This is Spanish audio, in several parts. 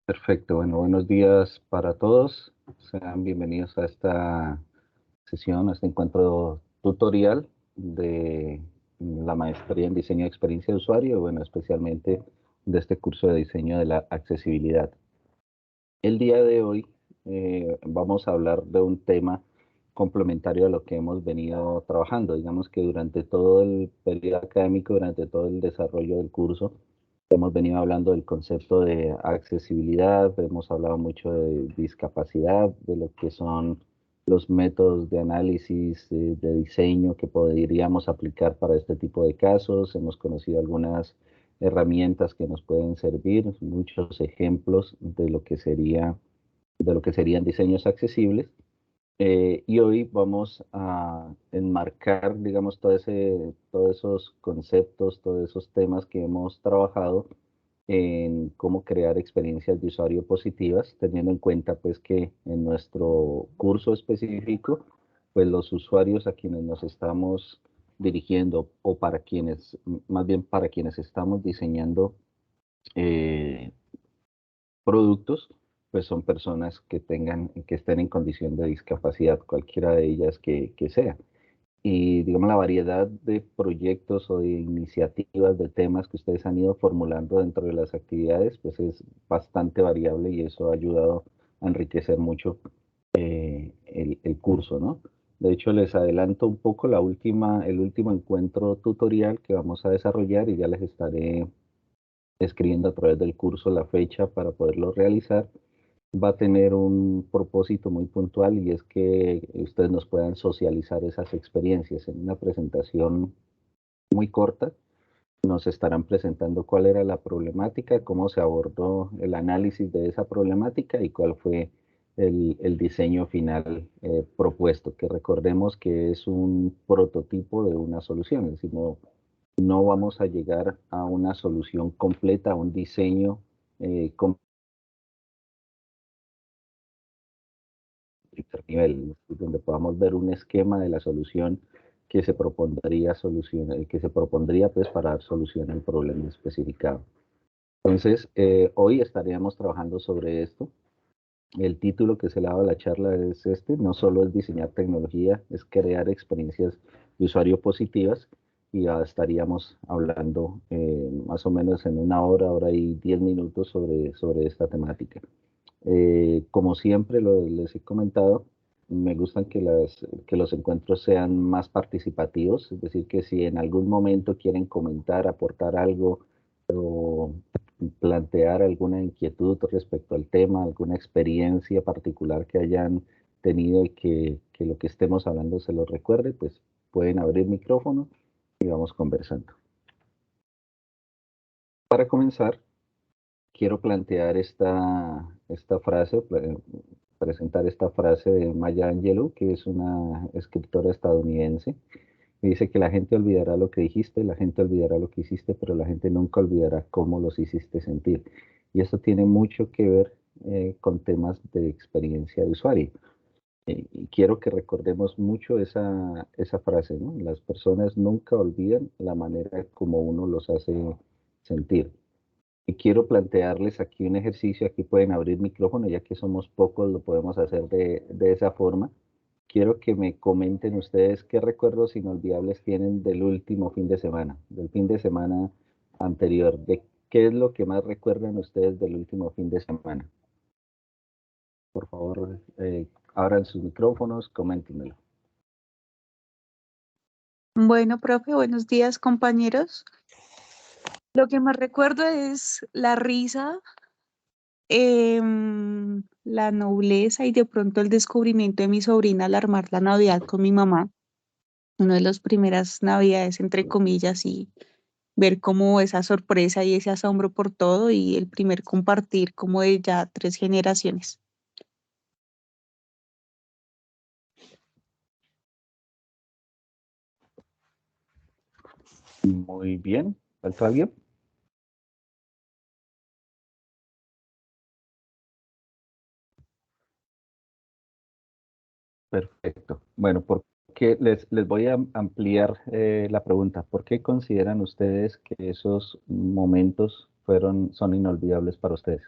Perfecto, bueno, buenos días para todos. Sean bienvenidos a esta sesión, a este encuentro tutorial de la maestría en diseño de experiencia de usuario, bueno, especialmente de este curso de diseño de la accesibilidad. El día de hoy vamos a hablar de un tema complementario a lo que hemos venido trabajando. Digamos que durante todo el periodo académico, durante todo el desarrollo del curso, hemos venido hablando del concepto de accesibilidad, hemos hablado mucho de discapacidad, de lo que son los métodos de análisis, de diseño que podríamos aplicar para este tipo de casos. Hemos conocido algunas herramientas que nos pueden servir, muchos ejemplos de lo que serían diseños accesibles. Y hoy vamos a enmarcar, digamos, todos esos conceptos, todos esos temas que hemos trabajado en cómo crear experiencias de usuario positivas, teniendo en cuenta pues que en nuestro curso específico, pues los usuarios a quienes nos estamos dirigiendo o para quienes, más bien para quienes estamos diseñando eh, productos, pues son personas que estén en condición de discapacidad, cualquiera de ellas que sea. Y digamos la variedad de proyectos o de iniciativas, de temas que ustedes han ido formulando dentro de las actividades, pues es bastante variable y eso ha ayudado a enriquecer mucho el curso, ¿no? De hecho, les adelanto un poco el último encuentro tutorial que vamos a desarrollar y ya les estaré escribiendo a través del curso la fecha para poderlo realizar. Va a tener un propósito muy puntual y es que ustedes nos puedan socializar esas experiencias en una presentación muy corta. Nos estarán presentando cuál era la problemática, cómo se abordó el análisis de esa problemática y cuál fue el diseño final propuesto, que recordemos que es un prototipo de una solución, es decir, no vamos a llegar a una solución completa, a un diseño completo nivel, donde podamos ver un esquema de la solución que se propondría pues para dar solución al problema especificado. Entonces, hoy estaríamos trabajando sobre esto. El título que se le daba a la charla es este: no solo es diseñar tecnología, es crear experiencias de usuario positivas, y ya estaríamos hablando más o menos en una hora y 10 minutos sobre esta temática. Como siempre les he comentado, me gustan que los encuentros sean más participativos, es decir, que si en algún momento quieren comentar, aportar algo o plantear alguna inquietud respecto al tema, alguna experiencia particular que hayan tenido y que lo que estemos hablando se los recuerde, pues pueden abrir micrófono y vamos conversando. Para comenzar, quiero plantear esta frase, presentar esta frase de Maya Angelou, que es una escritora estadounidense, y dice que la gente olvidará lo que dijiste, la gente olvidará lo que hiciste, pero la gente nunca olvidará cómo los hiciste sentir. Y esto tiene mucho que ver con temas de experiencia de usuario. Y quiero que recordemos mucho esa frase, ¿no? Las personas nunca olvidan la manera como uno los hace sentir. Y quiero plantearles aquí un ejercicio, aquí pueden abrir micrófono, ya que somos pocos, lo podemos hacer de esa forma. Quiero que me comenten ustedes qué recuerdos inolvidables tienen del último fin de semana, del fin de semana anterior, de qué es lo que más recuerdan ustedes del último fin de semana. Por favor, abran sus micrófonos, coméntenmelo. Bueno, profe, buenos días, compañeros. Lo que más recuerdo es la risa, la nobleza y de pronto el descubrimiento de mi sobrina al armar la Navidad con mi mamá. Una de las primeras Navidades, entre comillas, y ver como esa sorpresa y ese asombro por todo y el primer compartir como de ya 3 generaciones. Muy bien, ¿falta alguien? Perfecto. Bueno, les voy a ampliar la pregunta. ¿Por qué consideran ustedes que esos momentos son inolvidables para ustedes?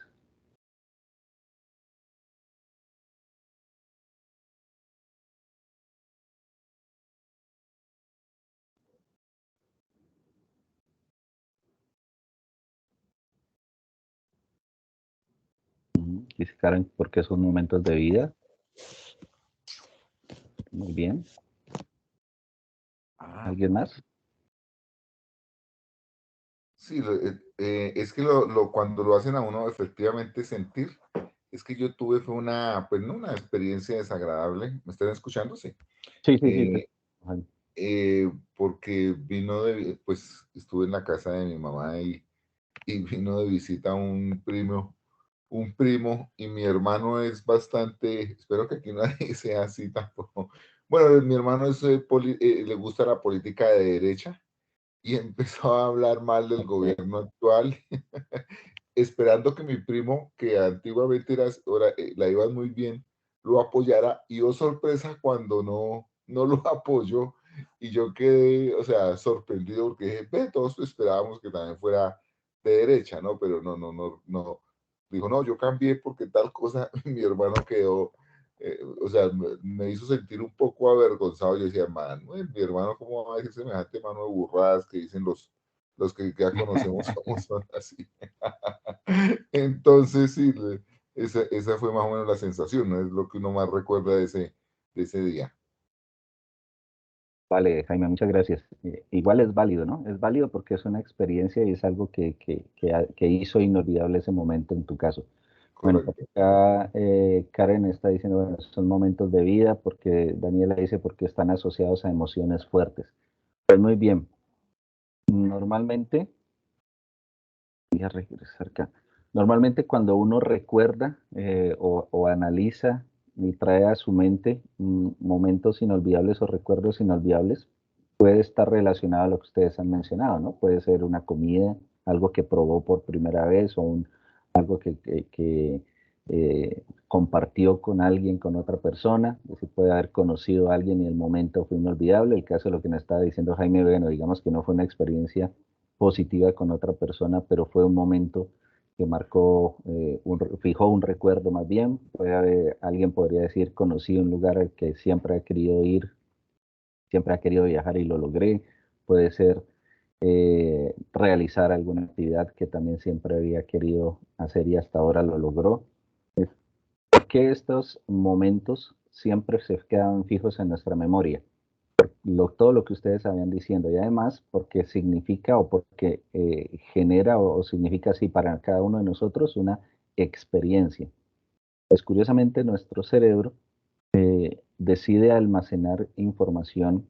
Dice Karen, porque son momentos de vida. Muy bien. ¿Alguien más? Sí, es que cuando lo hacen a uno efectivamente sentir, es que yo tuve fue una, pues no una experiencia desagradable. ¿Me están escuchando? Sí. Sí, sí, sí. Eh, Porque pues estuve en la casa de mi mamá y vino de visita un primo, y mi hermano es bastante, espero que aquí nadie sea así tampoco. Bueno, mi hermano es, le gusta la política de derecha y empezó a hablar mal del Ok. gobierno actual, esperando que mi primo, que antiguamente la iba muy bien, lo apoyara, y oh sorpresa cuando no lo apoyó, y yo quedé, o sea, sorprendido porque dije, ve, todos esperábamos que también fuera de derecha, ¿no? Pero no, dijo, no, yo cambié porque tal cosa, mi hermano quedó, o sea, me hizo sentir un poco avergonzado. Yo decía, man, mi hermano, ¿cómo va a decir semejante mano de burradas que dicen los que ya conocemos cómo son así? Entonces, sí, esa fue más o menos la sensación, ¿no? Es lo que uno más recuerda de ese día. Vale, Jaime, muchas gracias. Igual es válido, ¿no? Es válido porque es una experiencia y es algo que hizo inolvidable ese momento en tu caso. Bueno, por Correcto. acá Karen está diciendo, bueno, son momentos de vida, porque Daniela dice porque están asociados a emociones fuertes. Pues muy bien. Normalmente, voy a regresar acá. Normalmente cuando uno recuerda o analiza y trae a su mente momentos inolvidables o recuerdos inolvidables, puede estar relacionado a lo que ustedes han mencionado, ¿no? Puede ser una comida, algo que probó por primera vez o algo que compartió con alguien, con otra persona. Es decir, puede haber conocido a alguien y el momento fue inolvidable. El caso de lo que nos estaba diciendo Jaime, bueno, digamos que no fue una experiencia positiva con otra persona, pero fue un momento que marcó, fijó un recuerdo más bien. Puede haber, alguien podría decir, conocí un lugar al que siempre ha querido ir, siempre ha querido viajar y lo logré. Puede ser realizar alguna actividad que también siempre había querido hacer y hasta ahora lo logró. ¿Por qué estos momentos siempre se quedan fijos en nuestra memoria? Todo lo que ustedes habían diciendo, y además porque significa o porque genera o significa así para cada uno de nosotros una experiencia. Pues curiosamente nuestro cerebro decide almacenar información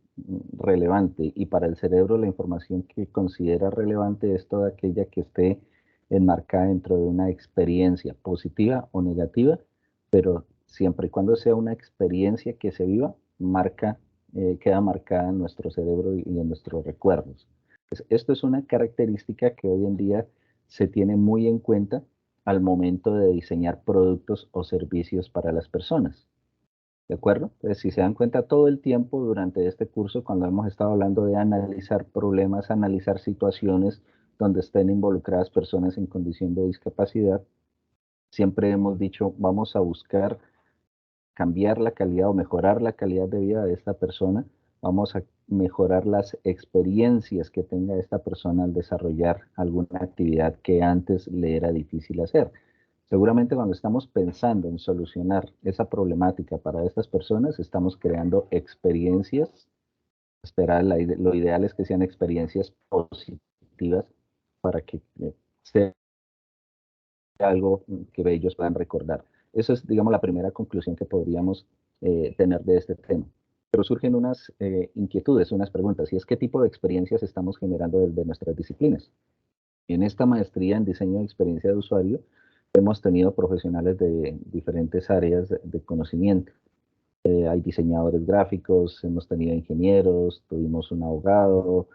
relevante, y para el cerebro la información que considera relevante es toda aquella que esté enmarcada dentro de una experiencia positiva o negativa, pero siempre y cuando sea una experiencia que se viva, queda marcada en nuestro cerebro y en nuestros recuerdos. Esto es una característica que hoy en día se tiene muy en cuenta al momento de diseñar productos o servicios para las personas. ¿De acuerdo? Pues si se dan cuenta todo el tiempo durante este curso, cuando hemos estado hablando de analizar problemas, analizar situaciones donde estén involucradas personas en condición de discapacidad, siempre hemos dicho, vamos a buscar cambiar la calidad o mejorar la calidad de vida de esta persona, vamos a mejorar las experiencias que tenga esta persona al desarrollar alguna actividad que antes le era difícil hacer. Seguramente cuando estamos pensando en solucionar esa problemática para estas personas, estamos creando experiencias. Lo ideal es que sean experiencias positivas para que sea algo que ellos puedan recordar. Esa es, digamos, la primera conclusión que podríamos tener de este tema. Pero surgen unas inquietudes, unas preguntas, y es qué tipo de experiencias estamos generando desde nuestras disciplinas. En esta maestría en diseño de experiencia de usuario, hemos tenido profesionales de diferentes áreas de conocimiento. Hay diseñadores gráficos, hemos tenido ingenieros, tuvimos un abogado,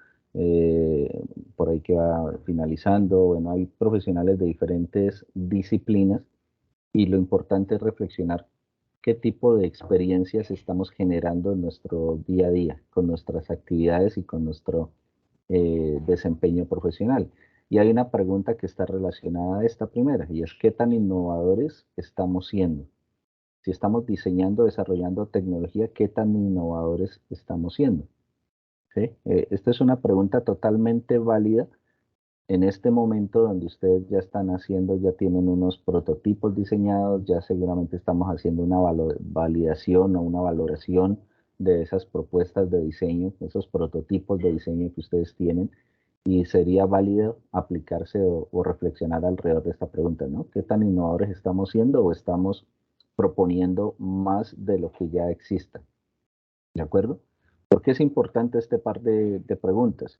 por ahí que va finalizando. Bueno, hay profesionales de diferentes disciplinas, y lo importante es reflexionar qué tipo de experiencias estamos generando en nuestro día a día, con nuestras actividades y con nuestro desempeño profesional. Y hay una pregunta que está relacionada a esta primera, y es qué tan innovadores estamos siendo. Si estamos diseñando, desarrollando tecnología, ¿qué tan innovadores estamos siendo? ¿Sí? Esta es una pregunta totalmente válida en este momento donde ustedes ya están haciendo, ya tienen unos prototipos diseñados, ya seguramente estamos haciendo una validación o una valoración de esas propuestas de diseño, esos prototipos de diseño que ustedes tienen, y sería válido aplicarse o reflexionar alrededor de esta pregunta, ¿no? ¿Qué tan innovadores estamos siendo o estamos proponiendo más de lo que ya exista? ¿De acuerdo? ¿Por qué es importante este par de preguntas?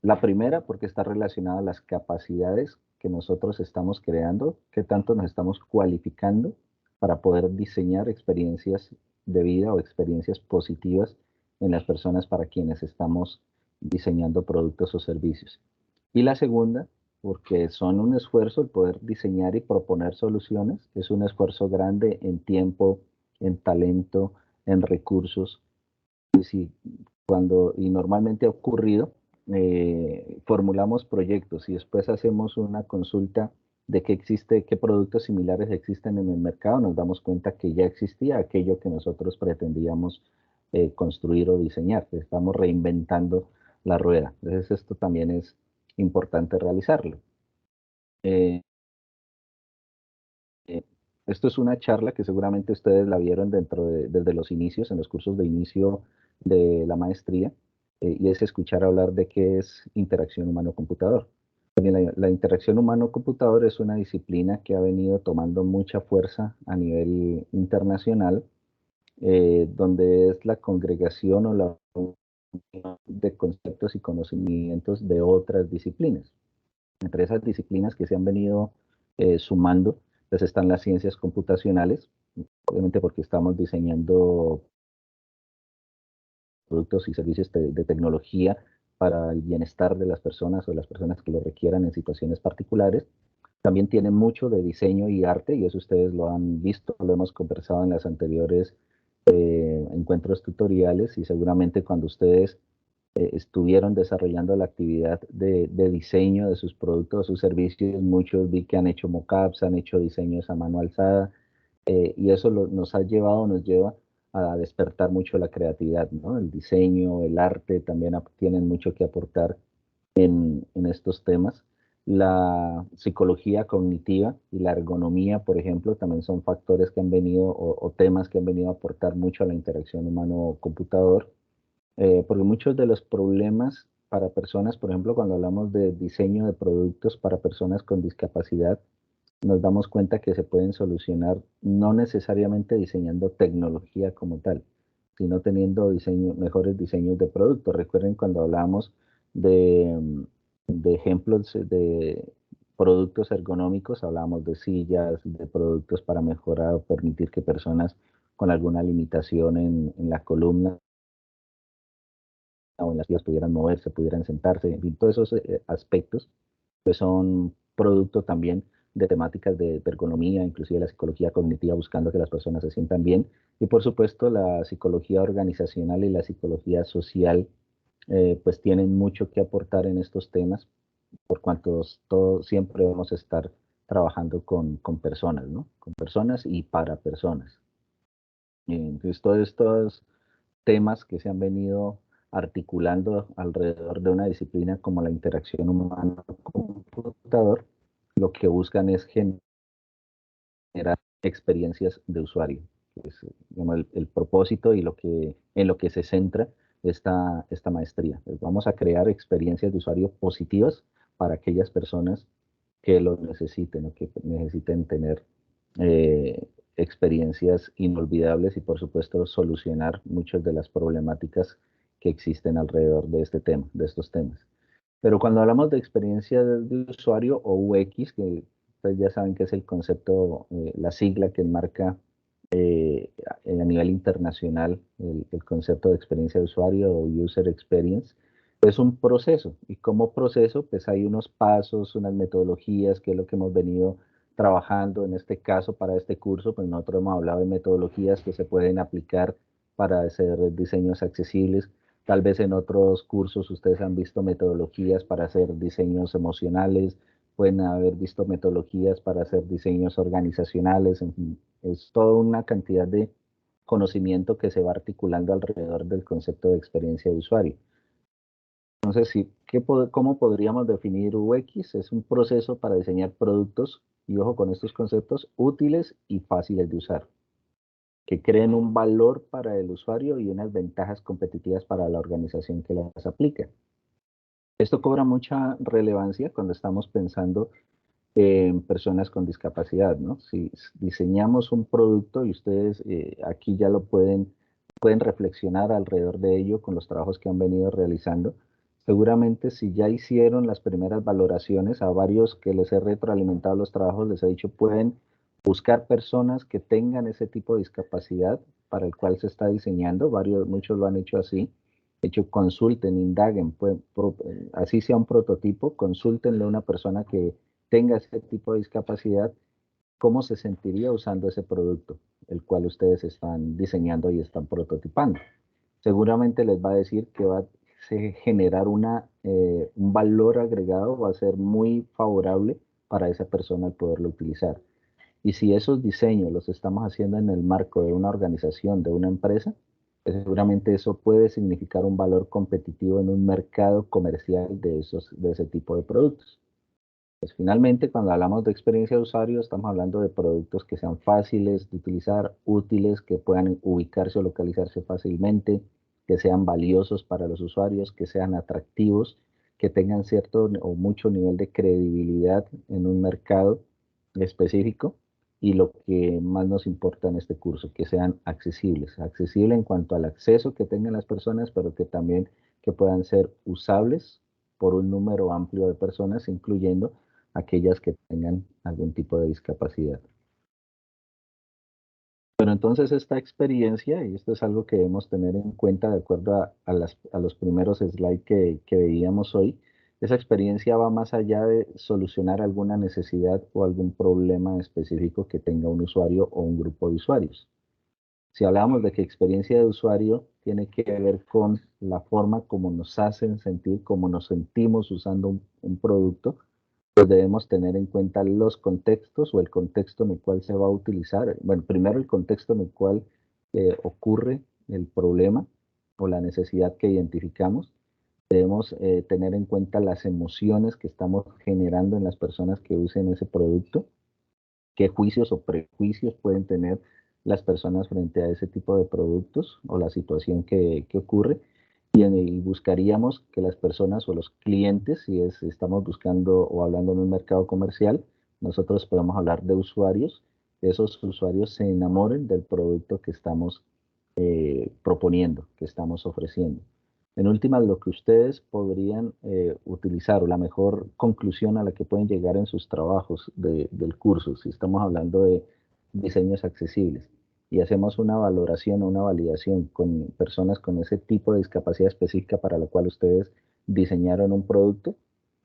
La primera, porque está relacionada a las capacidades que nosotros estamos creando, qué tanto nos estamos cualificando para poder diseñar experiencias de vida o experiencias positivas en las personas para quienes estamos diseñando productos o servicios. Y la segunda, porque son un esfuerzo el poder diseñar y proponer soluciones, es un esfuerzo grande en tiempo, en talento, en recursos, y normalmente ha ocurrido, formulamos proyectos y después hacemos una consulta de qué productos similares existen en el mercado, nos damos cuenta que ya existía aquello que nosotros pretendíamos construir o diseñar, que estamos reinventando la rueda. Entonces esto también es importante realizarlo. Eh, Esto es una charla que seguramente ustedes la vieron desde los inicios, en los cursos de inicio de la maestría, y es escuchar hablar de qué es interacción humano-computador. La interacción humano-computador es una disciplina que ha venido tomando mucha fuerza a nivel internacional, donde es la congregación o la unión de conceptos y conocimientos de otras disciplinas. Entre esas disciplinas que se han venido sumando, pues están las ciencias computacionales, obviamente porque estamos diseñando productos y servicios de tecnología para el bienestar de las personas o las personas que lo requieran en situaciones particulares. También tiene mucho de diseño y arte, y eso ustedes lo han visto, lo hemos conversado en las anteriores encuentros tutoriales, y seguramente cuando ustedes estuvieron desarrollando la actividad de diseño de sus productos, sus servicios, muchos vi que han hecho mockups, han hecho diseños a mano alzada, y eso nos ha llevado, nos lleva a despertar mucho la creatividad, ¿no? El diseño, el arte también tienen mucho que aportar en estos temas. La psicología cognitiva y la ergonomía, por ejemplo, también son factores que han venido o temas que han venido a aportar mucho a la interacción humano-computador, porque muchos de los problemas para personas, por ejemplo, cuando hablamos de diseño de productos para personas con discapacidad, nos damos cuenta que se pueden solucionar no necesariamente diseñando tecnología como tal, sino teniendo mejores diseños de productos. Recuerden cuando hablábamos de ejemplos de productos ergonómicos, hablábamos de sillas, de productos para mejorar o permitir que personas con alguna limitación en la columna o en las sillas pudieran moverse, pudieran sentarse, en fin, todos esos aspectos pues son producto también de temáticas de ergonomía, inclusive la psicología cognitiva, buscando que las personas se sientan bien, y por supuesto la psicología organizacional y la psicología social pues tienen mucho que aportar en estos temas, por cuanto todos siempre vamos a estar trabajando con personas, ¿no? Con personas y para personas. Entonces todos estos temas que se han venido articulando alrededor de una disciplina como la interacción humano-computador, lo que buscan es generar experiencias de usuario. Es, digamos, el propósito y en lo que se centra esta maestría. Pues vamos a crear experiencias de usuario positivas para aquellas personas que lo necesiten o que necesiten tener experiencias inolvidables y por supuesto solucionar muchas de las problemáticas que existen alrededor de este tema, de estos temas. Pero cuando hablamos de experiencia de usuario o UX, que ustedes ya saben que es el concepto, la sigla que enmarca a nivel internacional el concepto de experiencia de usuario o User Experience, es un proceso, y como proceso pues hay unos pasos, unas metodologías, que es lo que hemos venido trabajando en este caso para este curso. Pues nosotros hemos hablado de metodologías que se pueden aplicar para hacer diseños accesibles. Tal vez en otros cursos ustedes han visto metodologías para hacer diseños emocionales, pueden haber visto metodologías para hacer diseños organizacionales, en fin, es toda una cantidad de conocimiento que se va articulando alrededor del concepto de experiencia de usuario. Entonces, sí, ¿cómo podríamos definir UX? Es un proceso para diseñar productos, y ojo con estos conceptos, útiles y fáciles de usar, que creen un valor para el usuario y unas ventajas competitivas para la organización que las aplica. Esto cobra mucha relevancia cuando estamos pensando en personas con discapacidad, ¿no? Si diseñamos un producto y ustedes aquí ya lo pueden reflexionar alrededor de ello con los trabajos que han venido realizando. Seguramente si ya hicieron las primeras valoraciones, a varios que les he retroalimentado los trabajos, les he dicho, pueden buscar personas que tengan ese tipo de discapacidad para el cual se está diseñando. Muchos lo han hecho así. De hecho, consulten, indaguen, así sea un prototipo, consúltenle a una persona que tenga ese tipo de discapacidad, cómo se sentiría usando ese producto, el cual ustedes están diseñando y están prototipando. Seguramente les va a decir que va a generar un valor agregado, va a ser muy favorable para esa persona al poderlo utilizar. Y si esos diseños los estamos haciendo en el marco de una organización, de una empresa, pues seguramente eso puede significar un valor competitivo en un mercado comercial de ese tipo de productos. Pues finalmente, cuando hablamos de experiencia de usuario, estamos hablando de productos que sean fáciles de utilizar, útiles, que puedan ubicarse o localizarse fácilmente, que sean valiosos para los usuarios, que sean atractivos, que tengan cierto o mucho nivel de credibilidad en un mercado específico, y lo que más nos importa en este curso, que sean accesibles. Accesible en cuanto al acceso que tengan las personas, pero que también que puedan ser usables por un número amplio de personas, incluyendo aquellas que tengan algún tipo de discapacidad. Pero entonces esta experiencia, y esto es algo que debemos tener en cuenta de acuerdo a los primeros slides que veíamos hoy, esa experiencia va más allá de solucionar alguna necesidad o algún problema específico que tenga un usuario o un grupo de usuarios. Si hablamos de que experiencia de usuario tiene que ver con la forma como nos hacen sentir, cómo nos sentimos usando un producto, pues debemos tener en cuenta los contextos o el contexto en el cual se va a utilizar. Bueno, primero el contexto en el cual ocurre el problema o la necesidad que identificamos. Debemos tener en cuenta las emociones que estamos generando en las personas que usen ese producto, qué juicios o prejuicios pueden tener las personas frente a ese tipo de productos o la situación que ocurre. Y buscaríamos que las personas o los clientes, si estamos buscando o hablando en un mercado comercial, nosotros podemos hablar de usuarios, que esos usuarios se enamoren del producto que estamos proponiendo, que estamos ofreciendo. En última, lo que ustedes podrían utilizar o la mejor conclusión a la que pueden llegar en sus trabajos del curso, si estamos hablando de diseños accesibles y hacemos una valoración o una validación con personas con ese tipo de discapacidad específica para la cual ustedes diseñaron un producto,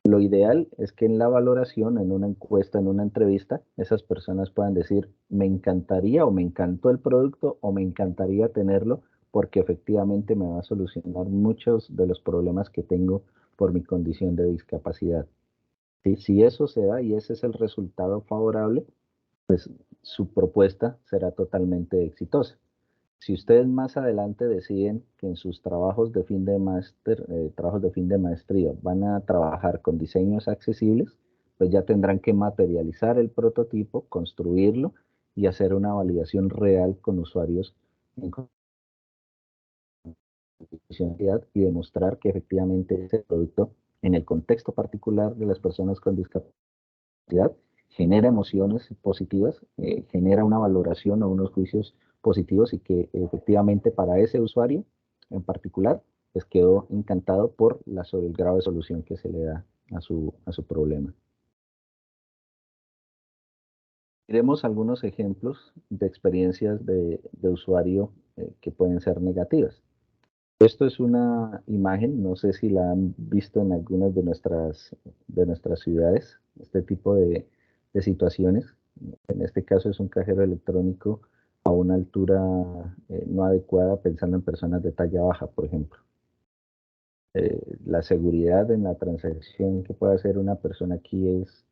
lo ideal es que en la valoración, en una encuesta, en una entrevista, esas personas puedan decir, me encantaría o me encantó el producto o me encantaría tenerlo porque efectivamente me va a solucionar muchos de los problemas que tengo por mi condición de discapacidad. ¿Sí? Si eso se da y ese es el resultado favorable, pues su propuesta será totalmente exitosa. Si ustedes más adelante deciden que en sus trabajos de fin de máster, trabajos de fin de maestría, van a trabajar con diseños accesibles, pues ya tendrán que materializar el prototipo, construirlo y hacer una validación real con usuarios en condicionalidad y demostrar que efectivamente ese producto, en el contexto particular de las personas con discapacidad, genera emociones positivas, genera una valoración o unos juicios positivos y que efectivamente para ese usuario en particular les quedó encantado sobre el grado de solución que se le da a su problema. Miremos algunos ejemplos de experiencias de usuario que pueden ser negativas. Esto es una imagen, no sé si la han visto en algunas de nuestras ciudades, este tipo de situaciones. En este caso es un cajero electrónico a una altura no adecuada, pensando en personas de talla baja, por ejemplo. La seguridad en la transacción que puede hacer una persona aquí es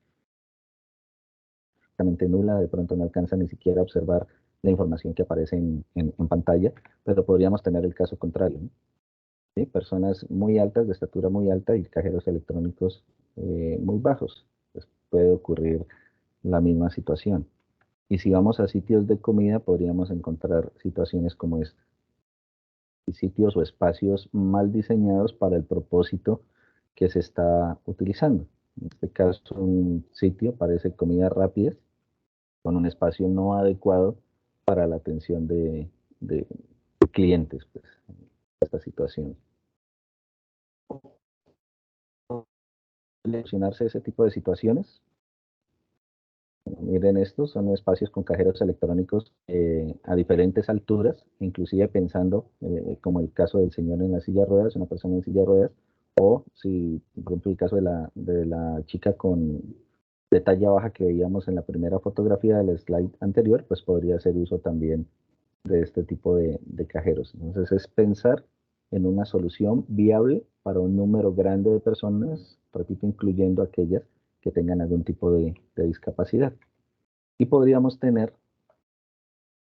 prácticamente nula, de pronto no alcanza ni siquiera a observar la información que aparece en pantalla, pero podríamos tener el caso contrario, ¿no? ¿sí? Personas muy altas, de estatura muy alta, y cajeros electrónicos muy bajos. Pues puede ocurrir la misma situación. Y si vamos a sitios de comida, podríamos encontrar situaciones como esta. Sitios o espacios mal diseñados para el propósito que se está utilizando. En este caso, un sitio parece comida rápida, con un espacio no adecuado para la atención de clientes, pues, en esta situación. Solucionarse ese tipo de situaciones. Miren, estos son espacios con cajeros electrónicos a diferentes alturas, inclusive pensando, como el caso del señor en la silla de ruedas, una persona en silla de ruedas, o si, por ejemplo, el caso de la chica con de talla baja que veíamos en la primera fotografía del slide anterior, pues podría hacer uso también de este tipo de cajeros. Entonces es pensar en una solución viable para un número grande de personas, repito, incluyendo aquellas que tengan algún tipo de discapacidad. Y podríamos tener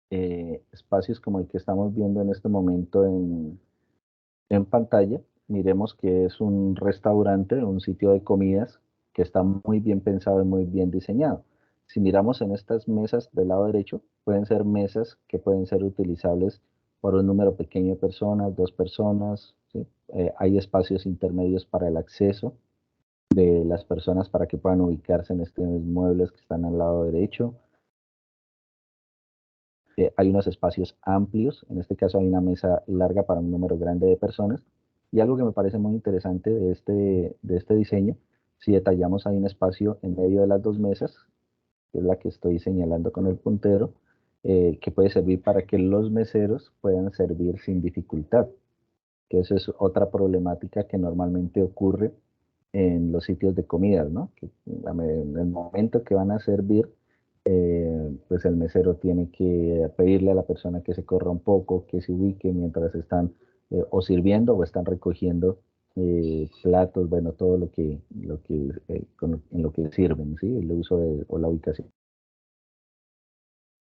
espacios como el que estamos viendo en este momento en pantalla. Miremos que es un restaurante, un sitio de comidas que está muy bien pensado y muy bien diseñado. Si miramos en estas mesas del lado derecho, pueden ser mesas que pueden ser utilizables por un número pequeño de personas, 2 personas, ¿sí? Hay espacios intermedios para el acceso de las personas para que puedan ubicarse en estos muebles que están al lado derecho. Hay unos espacios amplios, en este caso hay una mesa larga para un número grande de personas. Y algo que me parece muy interesante de este diseño, si detallamos, hay un espacio en medio de las dos mesas, que es la que estoy señalando con el puntero, que puede servir para que los meseros puedan servir sin dificultad, que eso es otra problemática que normalmente ocurre en los sitios de comidas, ¿no? Que en el momento que van a servir, pues el mesero tiene que pedirle a la persona que se corra un poco, que se ubique mientras están o sirviendo o están recogiendo platos, bueno, todo en lo que sirven, ¿sí? El uso o la ubicación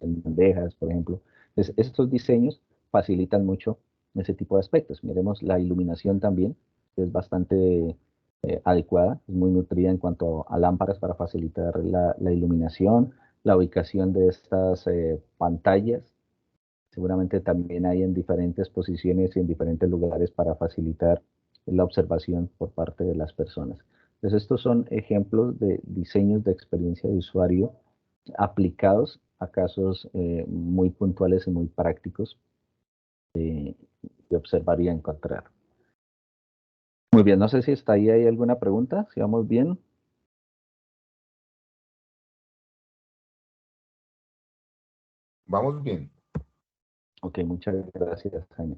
en bandejas, por ejemplo. Entonces, estos diseños facilitan mucho ese tipo de aspectos. Miremos la iluminación también, que es bastante adecuada, es muy nutrida en cuanto a lámparas para facilitar la iluminación, la ubicación de estas pantallas. Seguramente también hay en diferentes posiciones y en diferentes lugares para facilitar la observación por parte de las personas. Entonces, estos son ejemplos de diseños de experiencia de usuario aplicados a casos muy puntuales y muy prácticos que observar y encontrar. Muy bien, no sé si está ahí, ¿hay alguna pregunta? Si vamos bien. Vamos bien. Ok, muchas gracias, Jaime.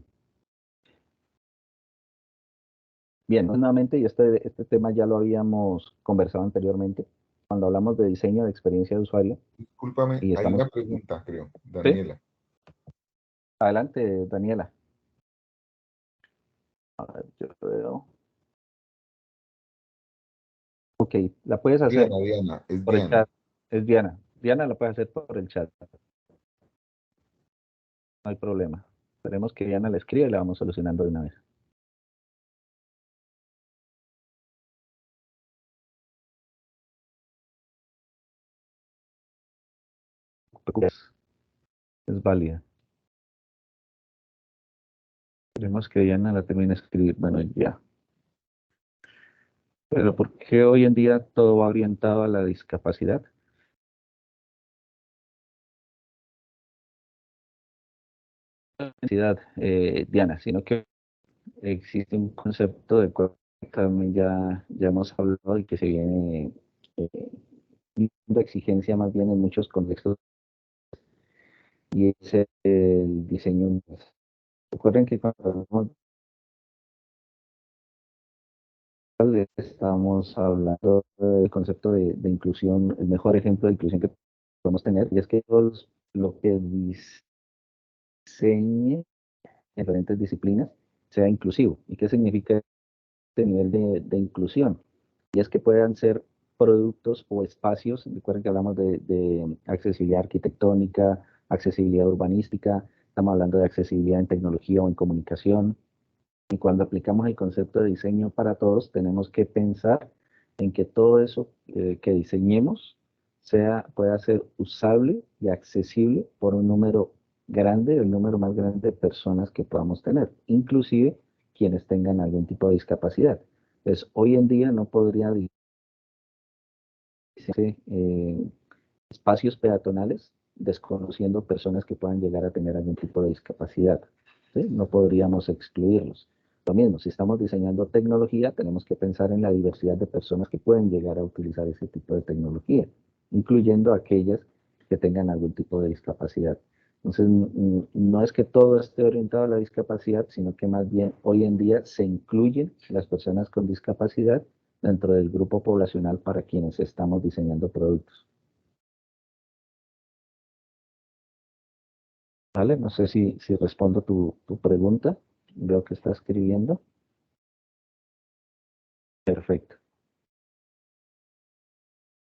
Bien, nuevamente, y este tema ya lo habíamos conversado anteriormente, cuando hablamos de diseño de experiencia de usuario, Discúlpame, y hay estamos... una pregunta, creo, ¿Sí? Daniela. Adelante, Daniela. A ver, yo veo. Ok, la puedes hacer Diana, es por el Diana. chat. Es Diana. Diana la puede hacer por el chat. No hay problema. Esperemos que Diana la escriba y la vamos solucionando de una vez. Es válida. Esperemos que Diana la termine de escribir. Bueno, ya. Pero ¿por qué hoy en día todo va orientado a la discapacidad? Diana, sino que existe un concepto del cual también ya hemos hablado y que se viene de exigencia más bien en muchos contextos, y es el diseño. Recuerden que cuando hablamos estamos hablando del concepto de inclusión, el mejor ejemplo de inclusión que podemos tener, y es que todos lo que diseñe en diferentes disciplinas sea inclusivo. ¿Y qué significa este nivel de inclusión? Y es que puedan ser productos o espacios, recuerden que hablamos de accesibilidad arquitectónica, accesibilidad urbanística, estamos hablando de accesibilidad en tecnología o en comunicación, Y cuando aplicamos el concepto de diseño para todos, tenemos que pensar en que todo eso que diseñemos pueda ser usable y accesible por un número grande, el número más grande de personas que podamos tener, inclusive quienes tengan algún tipo de discapacidad. Entonces, hoy en día no podría diseñarse espacios peatonales desconociendo personas que puedan llegar a tener algún tipo de discapacidad. ¿Sí? No podríamos excluirlos. Lo mismo, si estamos diseñando tecnología, tenemos que pensar en la diversidad de personas que pueden llegar a utilizar ese tipo de tecnología, incluyendo aquellas que tengan algún tipo de discapacidad. Entonces, no es que todo esté orientado a la discapacidad, sino que más bien hoy en día se incluyen las personas con discapacidad dentro del grupo poblacional para quienes estamos diseñando productos. ¿Vale? No sé si respondo tu pregunta. Veo que está escribiendo. Perfecto,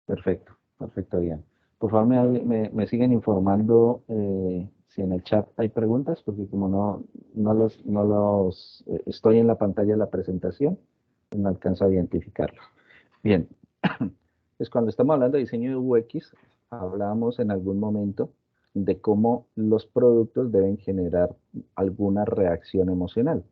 perfecto, bien. Por favor, me siguen informando si en el chat hay preguntas, porque como no los estoy en la pantalla de la presentación, no alcanzo a identificarlos. Bien, pues cuando estamos hablando de diseño de UX, hablamos en algún momento de cómo los productos deben generar alguna reacción emocional.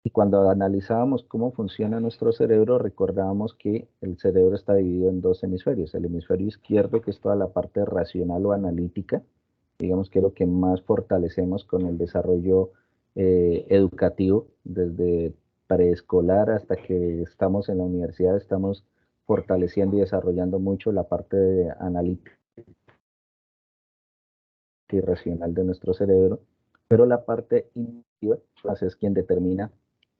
Y cuando analizábamos cómo funciona nuestro cerebro, recordábamos que el cerebro está dividido en dos hemisferios. El hemisferio izquierdo, que es toda la parte racional o analítica, digamos que es lo que más fortalecemos con el desarrollo educativo, desde preescolar hasta que estamos en la universidad, estamos fortaleciendo y desarrollando mucho la parte analítica y racional de nuestro cerebro, pero la parte intuitiva pues, es quien determina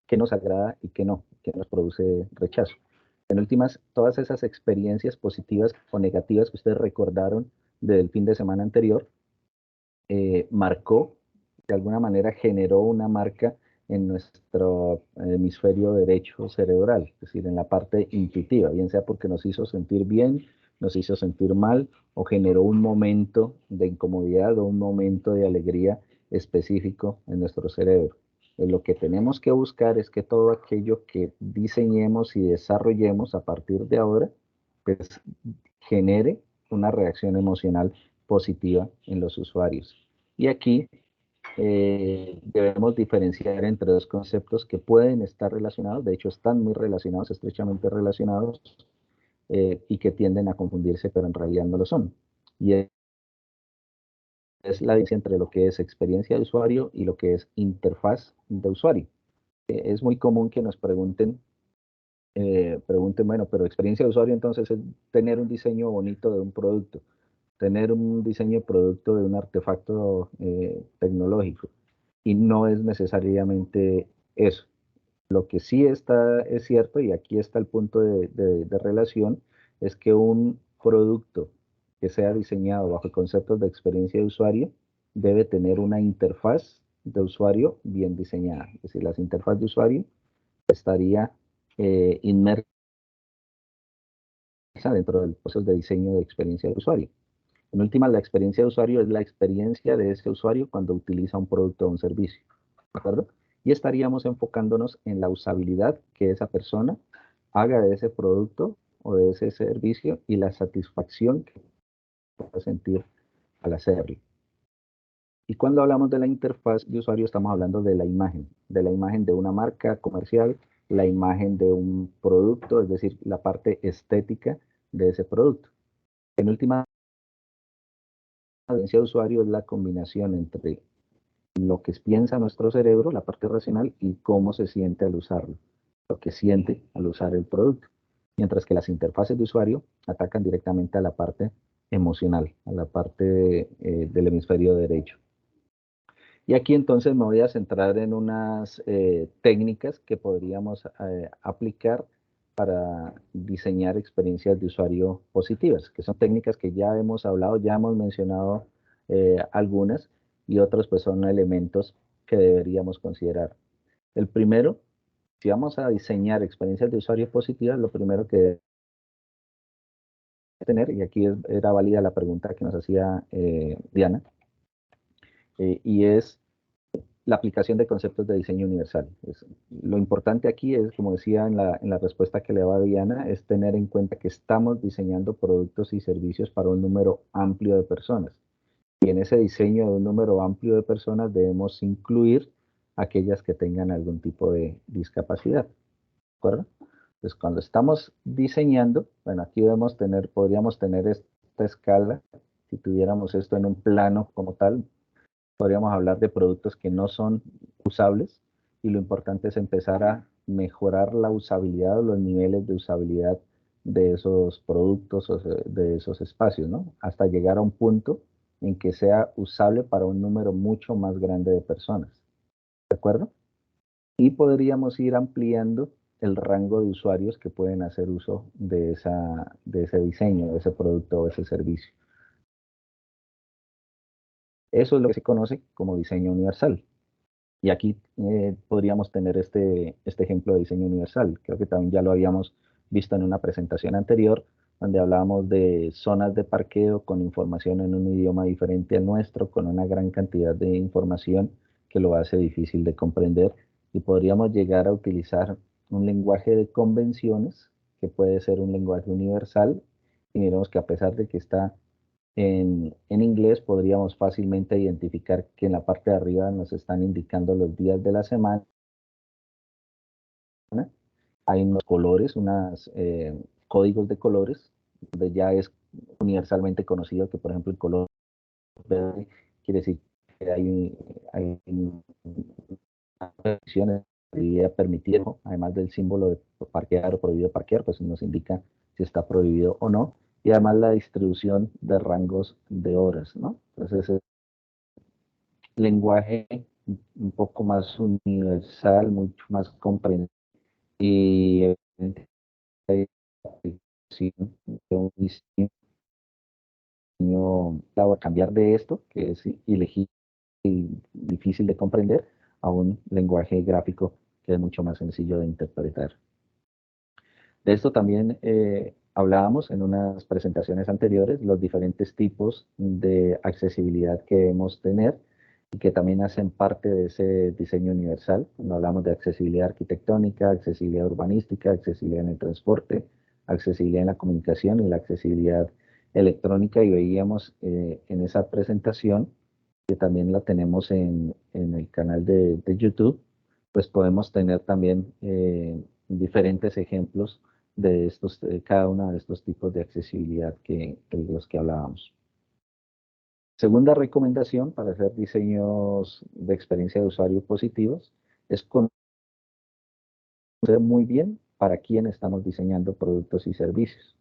qué nos agrada y qué no, qué nos produce rechazo. En últimas, todas esas experiencias positivas o negativas que ustedes recordaron del fin de semana anterior, marcó, de alguna manera generó una marca en nuestro hemisferio derecho cerebral, es decir, en la parte intuitiva, bien sea porque nos hizo sentir bien, nos hizo sentir mal o generó un momento de incomodidad o un momento de alegría específico en nuestro cerebro. Lo que tenemos que buscar es que todo aquello que diseñemos y desarrollemos a partir de ahora, pues genere una reacción emocional positiva en los usuarios. Y aquí debemos diferenciar entre dos conceptos que pueden estar relacionados, de hecho están muy relacionados, estrechamente relacionados, y que tienden a confundirse, pero en realidad no lo son. Y es la diferencia entre lo que es experiencia de usuario y lo que es interfaz de usuario. Es muy común que nos pregunten, bueno, pero experiencia de usuario entonces es tener un diseño bonito de un producto, tener un diseño de producto de un artefacto tecnológico. Y no es necesariamente eso. Lo que sí es cierto, y aquí está el punto de relación, es que un producto que sea diseñado bajo conceptos de experiencia de usuario debe tener una interfaz de usuario bien diseñada. Es decir, las interfaces de usuario estaría inmersa dentro del proceso de diseño de experiencia de usuario. En última, la experiencia de usuario es la experiencia de ese usuario cuando utiliza un producto o un servicio, ¿de acuerdo? Y estaríamos enfocándonos en la usabilidad que esa persona haga de ese producto o de ese servicio y la satisfacción que pueda sentir al hacerlo. Y cuando hablamos de la interfaz de usuario, estamos hablando de la imagen de una marca comercial, la imagen de un producto, es decir, la parte estética de ese producto. En última, la experiencia de usuario es la combinación entre lo que piensa nuestro cerebro, la parte racional, y cómo se siente al usarlo, lo que siente al usar el producto. Mientras que las interfaces de usuario atacan directamente a la parte emocional, a la parte del hemisferio derecho. Y aquí entonces me voy a centrar en unas técnicas que podríamos aplicar para diseñar experiencias de usuario positivas, que son técnicas que ya hemos hablado, ya hemos mencionado algunas, y otros pues son elementos que deberíamos considerar. El primero, si vamos a diseñar experiencias de usuario positivas, lo primero que debe tener, y aquí era válida la pregunta que nos hacía Diana, y es la aplicación de conceptos de diseño universal. Lo importante aquí es, como decía en la respuesta que le daba Diana, es tener en cuenta que estamos diseñando productos y servicios para un número amplio de personas. Y en ese diseño de un número amplio de personas debemos incluir aquellas que tengan algún tipo de discapacidad. ¿De acuerdo? Entonces, cuando estamos diseñando, bueno, aquí podríamos tener esta escala. Si tuviéramos esto en un plano como tal, podríamos hablar de productos que no son usables, y lo importante es empezar a mejorar la usabilidad o los niveles de usabilidad de esos productos o de esos espacios, ¿no? Hasta llegar a un punto en que sea usable para un número mucho más grande de personas. ¿De acuerdo? Y podríamos ir ampliando el rango de usuarios que pueden hacer uso de ese diseño, de ese producto o ese servicio. Eso es lo que se conoce como diseño universal. Y aquí podríamos tener este ejemplo de diseño universal. Creo que también ya lo habíamos visto en una presentación anterior, donde hablábamos de zonas de parqueo con información en un idioma diferente al nuestro, con una gran cantidad de información que lo hace difícil de comprender. Y podríamos llegar a utilizar un lenguaje de convenciones, que puede ser un lenguaje universal. Y miremos que a pesar de que está en inglés, podríamos fácilmente identificar que en la parte de arriba nos están indicando los días de la semana. Hay unos colores, unos códigos de colores, donde ya es universalmente conocido que, por ejemplo, el color verde quiere decir que hay una permisión permitido, además del símbolo de parquear o prohibido parquear, pues nos indica si está prohibido o no. Y además la distribución de rangos de horas, ¿no? Entonces, es lenguaje un poco más universal, mucho más comprensible, y sí, un diseño, cambiar de esto, que es ilegible y difícil de comprender, a un lenguaje gráfico que es mucho más sencillo de interpretar. De esto también hablábamos en unas presentaciones anteriores, los diferentes tipos de accesibilidad que debemos tener y que también hacen parte de ese diseño universal. Cuando hablamos de accesibilidad arquitectónica, accesibilidad urbanística, accesibilidad en el transporte, accesibilidad en la comunicación y la accesibilidad electrónica, y veíamos en esa presentación, que también la tenemos en el canal de YouTube, pues podemos tener también diferentes ejemplos de cada uno de estos tipos de accesibilidad de los que hablábamos. Segunda recomendación para hacer diseños de experiencia de usuario positivos es conocer muy bien para quién estamos diseñando productos y servicios.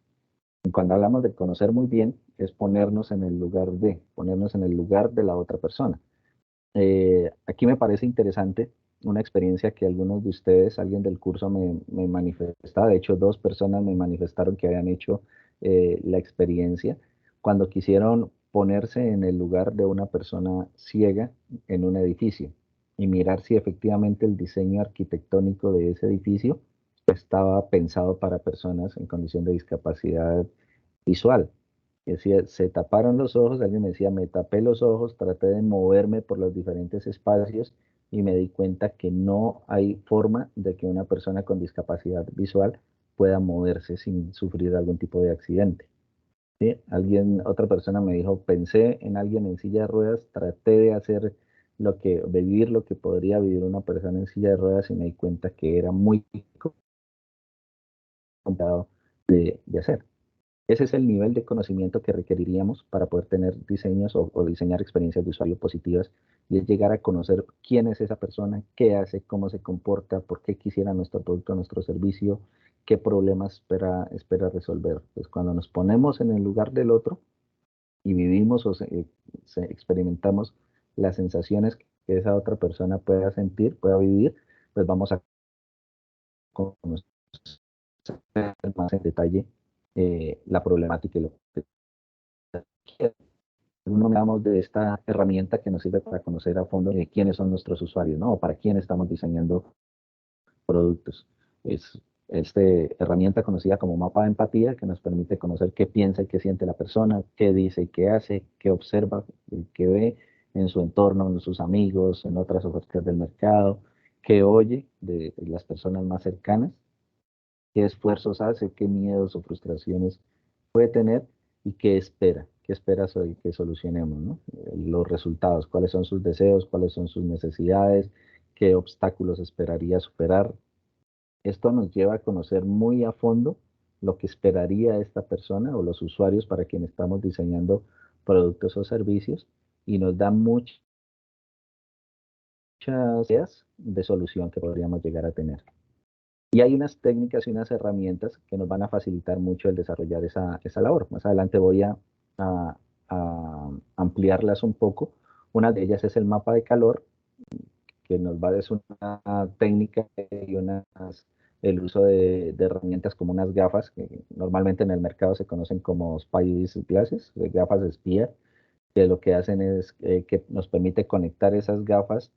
Y cuando hablamos de conocer muy bien, es ponernos en el lugar de la otra persona. Aquí me parece interesante una experiencia que algunos de ustedes, alguien del curso me manifestaba. De hecho, 2 personas me manifestaron que habían hecho la experiencia cuando quisieron ponerse en el lugar de una persona ciega en un edificio y mirar si efectivamente el diseño arquitectónico de ese edificio estaba pensado para personas en condición de discapacidad visual. Decía, se taparon los ojos, alguien me decía, me tapé los ojos, traté de moverme por los diferentes espacios y me di cuenta que no hay forma de que una persona con discapacidad visual pueda moverse sin sufrir algún tipo de accidente. ¿Sí? Otra persona me dijo, pensé en alguien en silla de ruedas, traté de hacer vivir lo que podría vivir una persona en silla de ruedas, y me di cuenta que era muy complicado de hacer. Ese es el nivel de conocimiento que requeriríamos para poder tener diseños o diseñar experiencias de usuario positivas, y es llegar a conocer quién es esa persona, qué hace, cómo se comporta, por qué quisiera nuestro producto, nuestro servicio, qué problemas espera resolver. Pues cuando nos ponemos en el lugar del otro y vivimos o experimentamos las sensaciones que esa otra persona pueda sentir, pueda vivir, pues vamos a conocer más en detalle la problemática y lo que no hablamos de esta herramienta que nos sirve para conocer a fondo quiénes son nuestros usuarios, ¿no? O para quién estamos diseñando productos. Es esta herramienta conocida como mapa de empatía, que nos permite conocer qué piensa y qué siente la persona, qué dice y qué hace, qué observa, qué ve en su entorno, en sus amigos, en otras ofertas del mercado, qué oye de las personas más cercanas, qué esfuerzos hace, qué miedos o frustraciones puede tener y qué espera que solucionemos, ¿no? Los resultados, cuáles son sus deseos, cuáles son sus necesidades, qué obstáculos esperaría superar. Esto nos lleva a conocer muy a fondo lo que esperaría esta persona o los usuarios para quienes estamos diseñando productos o servicios y nos da muchas ideas de solución que podríamos llegar a tener. Y hay unas técnicas y unas herramientas que nos van a facilitar mucho el desarrollar esa labor. Más adelante voy a ampliarlas un poco. Una de ellas es el mapa de calor, que nos va a decir una técnica y el uso de herramientas como unas gafas, que normalmente en el mercado se conocen como spy glasses, gafas de espía, que lo que hacen es que nos permite conectar esas gafas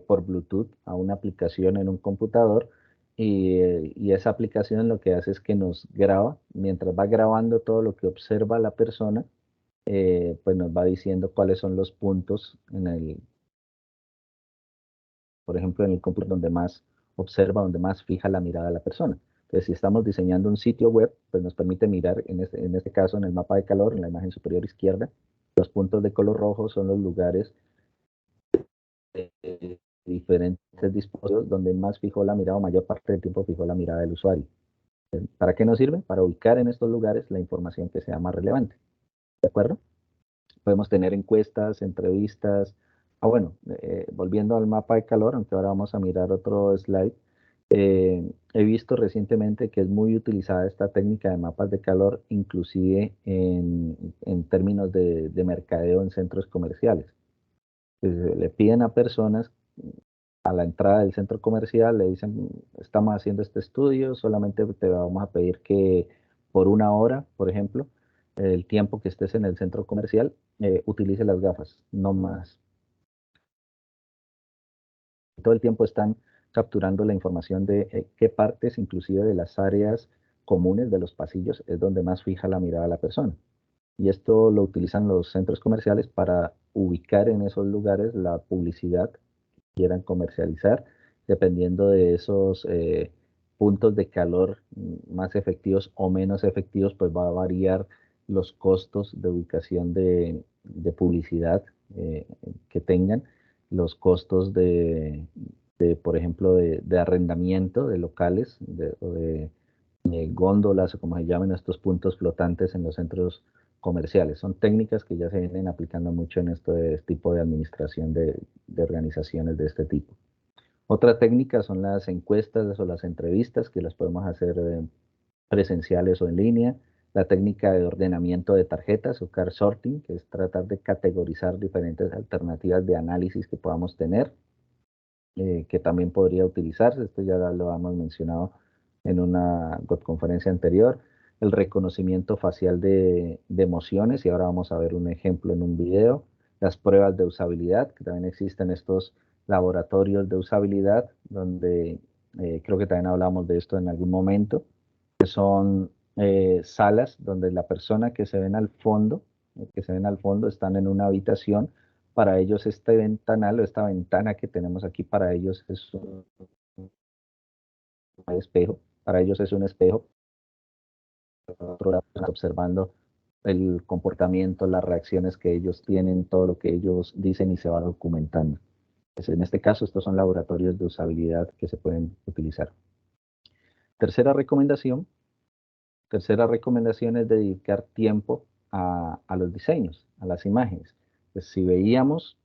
por Bluetooth a una aplicación en un computador y esa aplicación lo que hace es que nos graba, mientras va grabando todo lo que observa la persona, pues nos va diciendo cuáles son los puntos por ejemplo, en el computador donde más observa, donde más fija la mirada de la persona. Entonces, si estamos diseñando un sitio web, pues nos permite mirar, en este caso, en el mapa de calor, en la imagen superior izquierda, los puntos de color rojo son los lugares de diferentes dispositivos donde más fijó la mirada o mayor parte del tiempo fijó la mirada del usuario. ¿Para qué nos sirve? Para ubicar en estos lugares la información que sea más relevante. ¿De acuerdo? Podemos tener encuestas, entrevistas. Bueno, volviendo al mapa de calor, aunque ahora vamos a mirar otro slide, he visto recientemente que es muy utilizada esta técnica de mapas de calor, inclusive en términos de mercadeo en centros comerciales. Le piden a personas a la entrada del centro comercial, le dicen, estamos haciendo este estudio, solamente te vamos a pedir que por una hora, por ejemplo, el tiempo que estés en el centro comercial, utilice las gafas, no más. Todo el tiempo están capturando la información de qué partes, inclusive de las áreas comunes de los pasillos, es donde más fija la mirada la persona. Y esto lo utilizan los centros comerciales para ubicar en esos lugares la publicidad quieran comercializar, dependiendo de esos puntos de calor más efectivos o menos efectivos, pues va a variar los costos de ubicación de publicidad que tengan, los costos por ejemplo, de arrendamiento de locales o de góndolas o como se llaman estos puntos flotantes en los centros comerciales. Son técnicas que ya se vienen aplicando mucho en este tipo de administración de organizaciones de este tipo. Otra técnica son las encuestas o las entrevistas que las podemos hacer presenciales o en línea. La técnica de ordenamiento de tarjetas o card sorting, que es tratar de categorizar diferentes alternativas de análisis que podamos tener, que también podría utilizarse. Esto ya lo hemos mencionado en una conferencia anterior. El reconocimiento facial de emociones, y ahora vamos a ver un ejemplo en un video. Las pruebas de usabilidad, que también existen estos laboratorios de usabilidad, donde creo que también hablamos de esto en algún momento, que son salas donde la persona que se ven al fondo, están en una habitación. Para ellos este ventanal o esta ventana que tenemos aquí, para ellos es un espejo, para ellos es un espejo, observando el comportamiento, las reacciones que ellos tienen, todo lo que ellos dicen y se va documentando. Pues en este caso, estos son laboratorios de usabilidad que se pueden utilizar. Tercera recomendación es dedicar tiempo a los diseños, a las imágenes. Pues si veíamos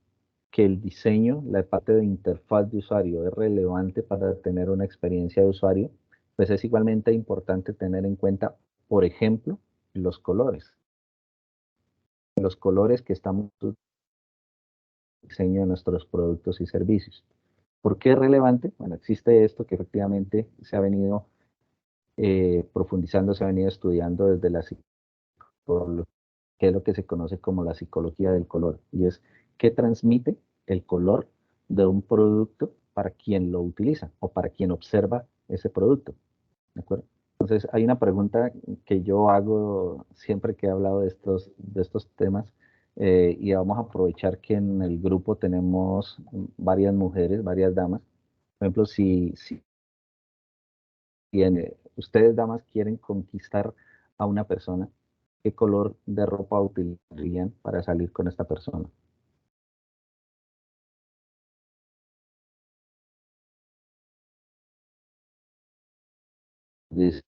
que el diseño, la parte de interfaz de usuario es relevante para tener una experiencia de usuario, pues es igualmente importante tener en cuenta, por ejemplo, los colores. Los colores que estamos en el diseño de nuestros productos y servicios. ¿Por qué es relevante? Bueno, existe esto que efectivamente se ha venido profundizando, se ha venido estudiando desde la psicología, que es lo que se conoce como la psicología del color, y es qué transmite el color de un producto para quien lo utiliza o para quien observa ese producto. ¿De acuerdo? Entonces, hay una pregunta que yo hago siempre que he hablado de estos temas, y vamos a aprovechar que en el grupo tenemos varias mujeres, varias damas. Por ejemplo, si ustedes, damas, quieren conquistar a una persona, ¿qué color de ropa utilizarían para salir con esta persona? Dice,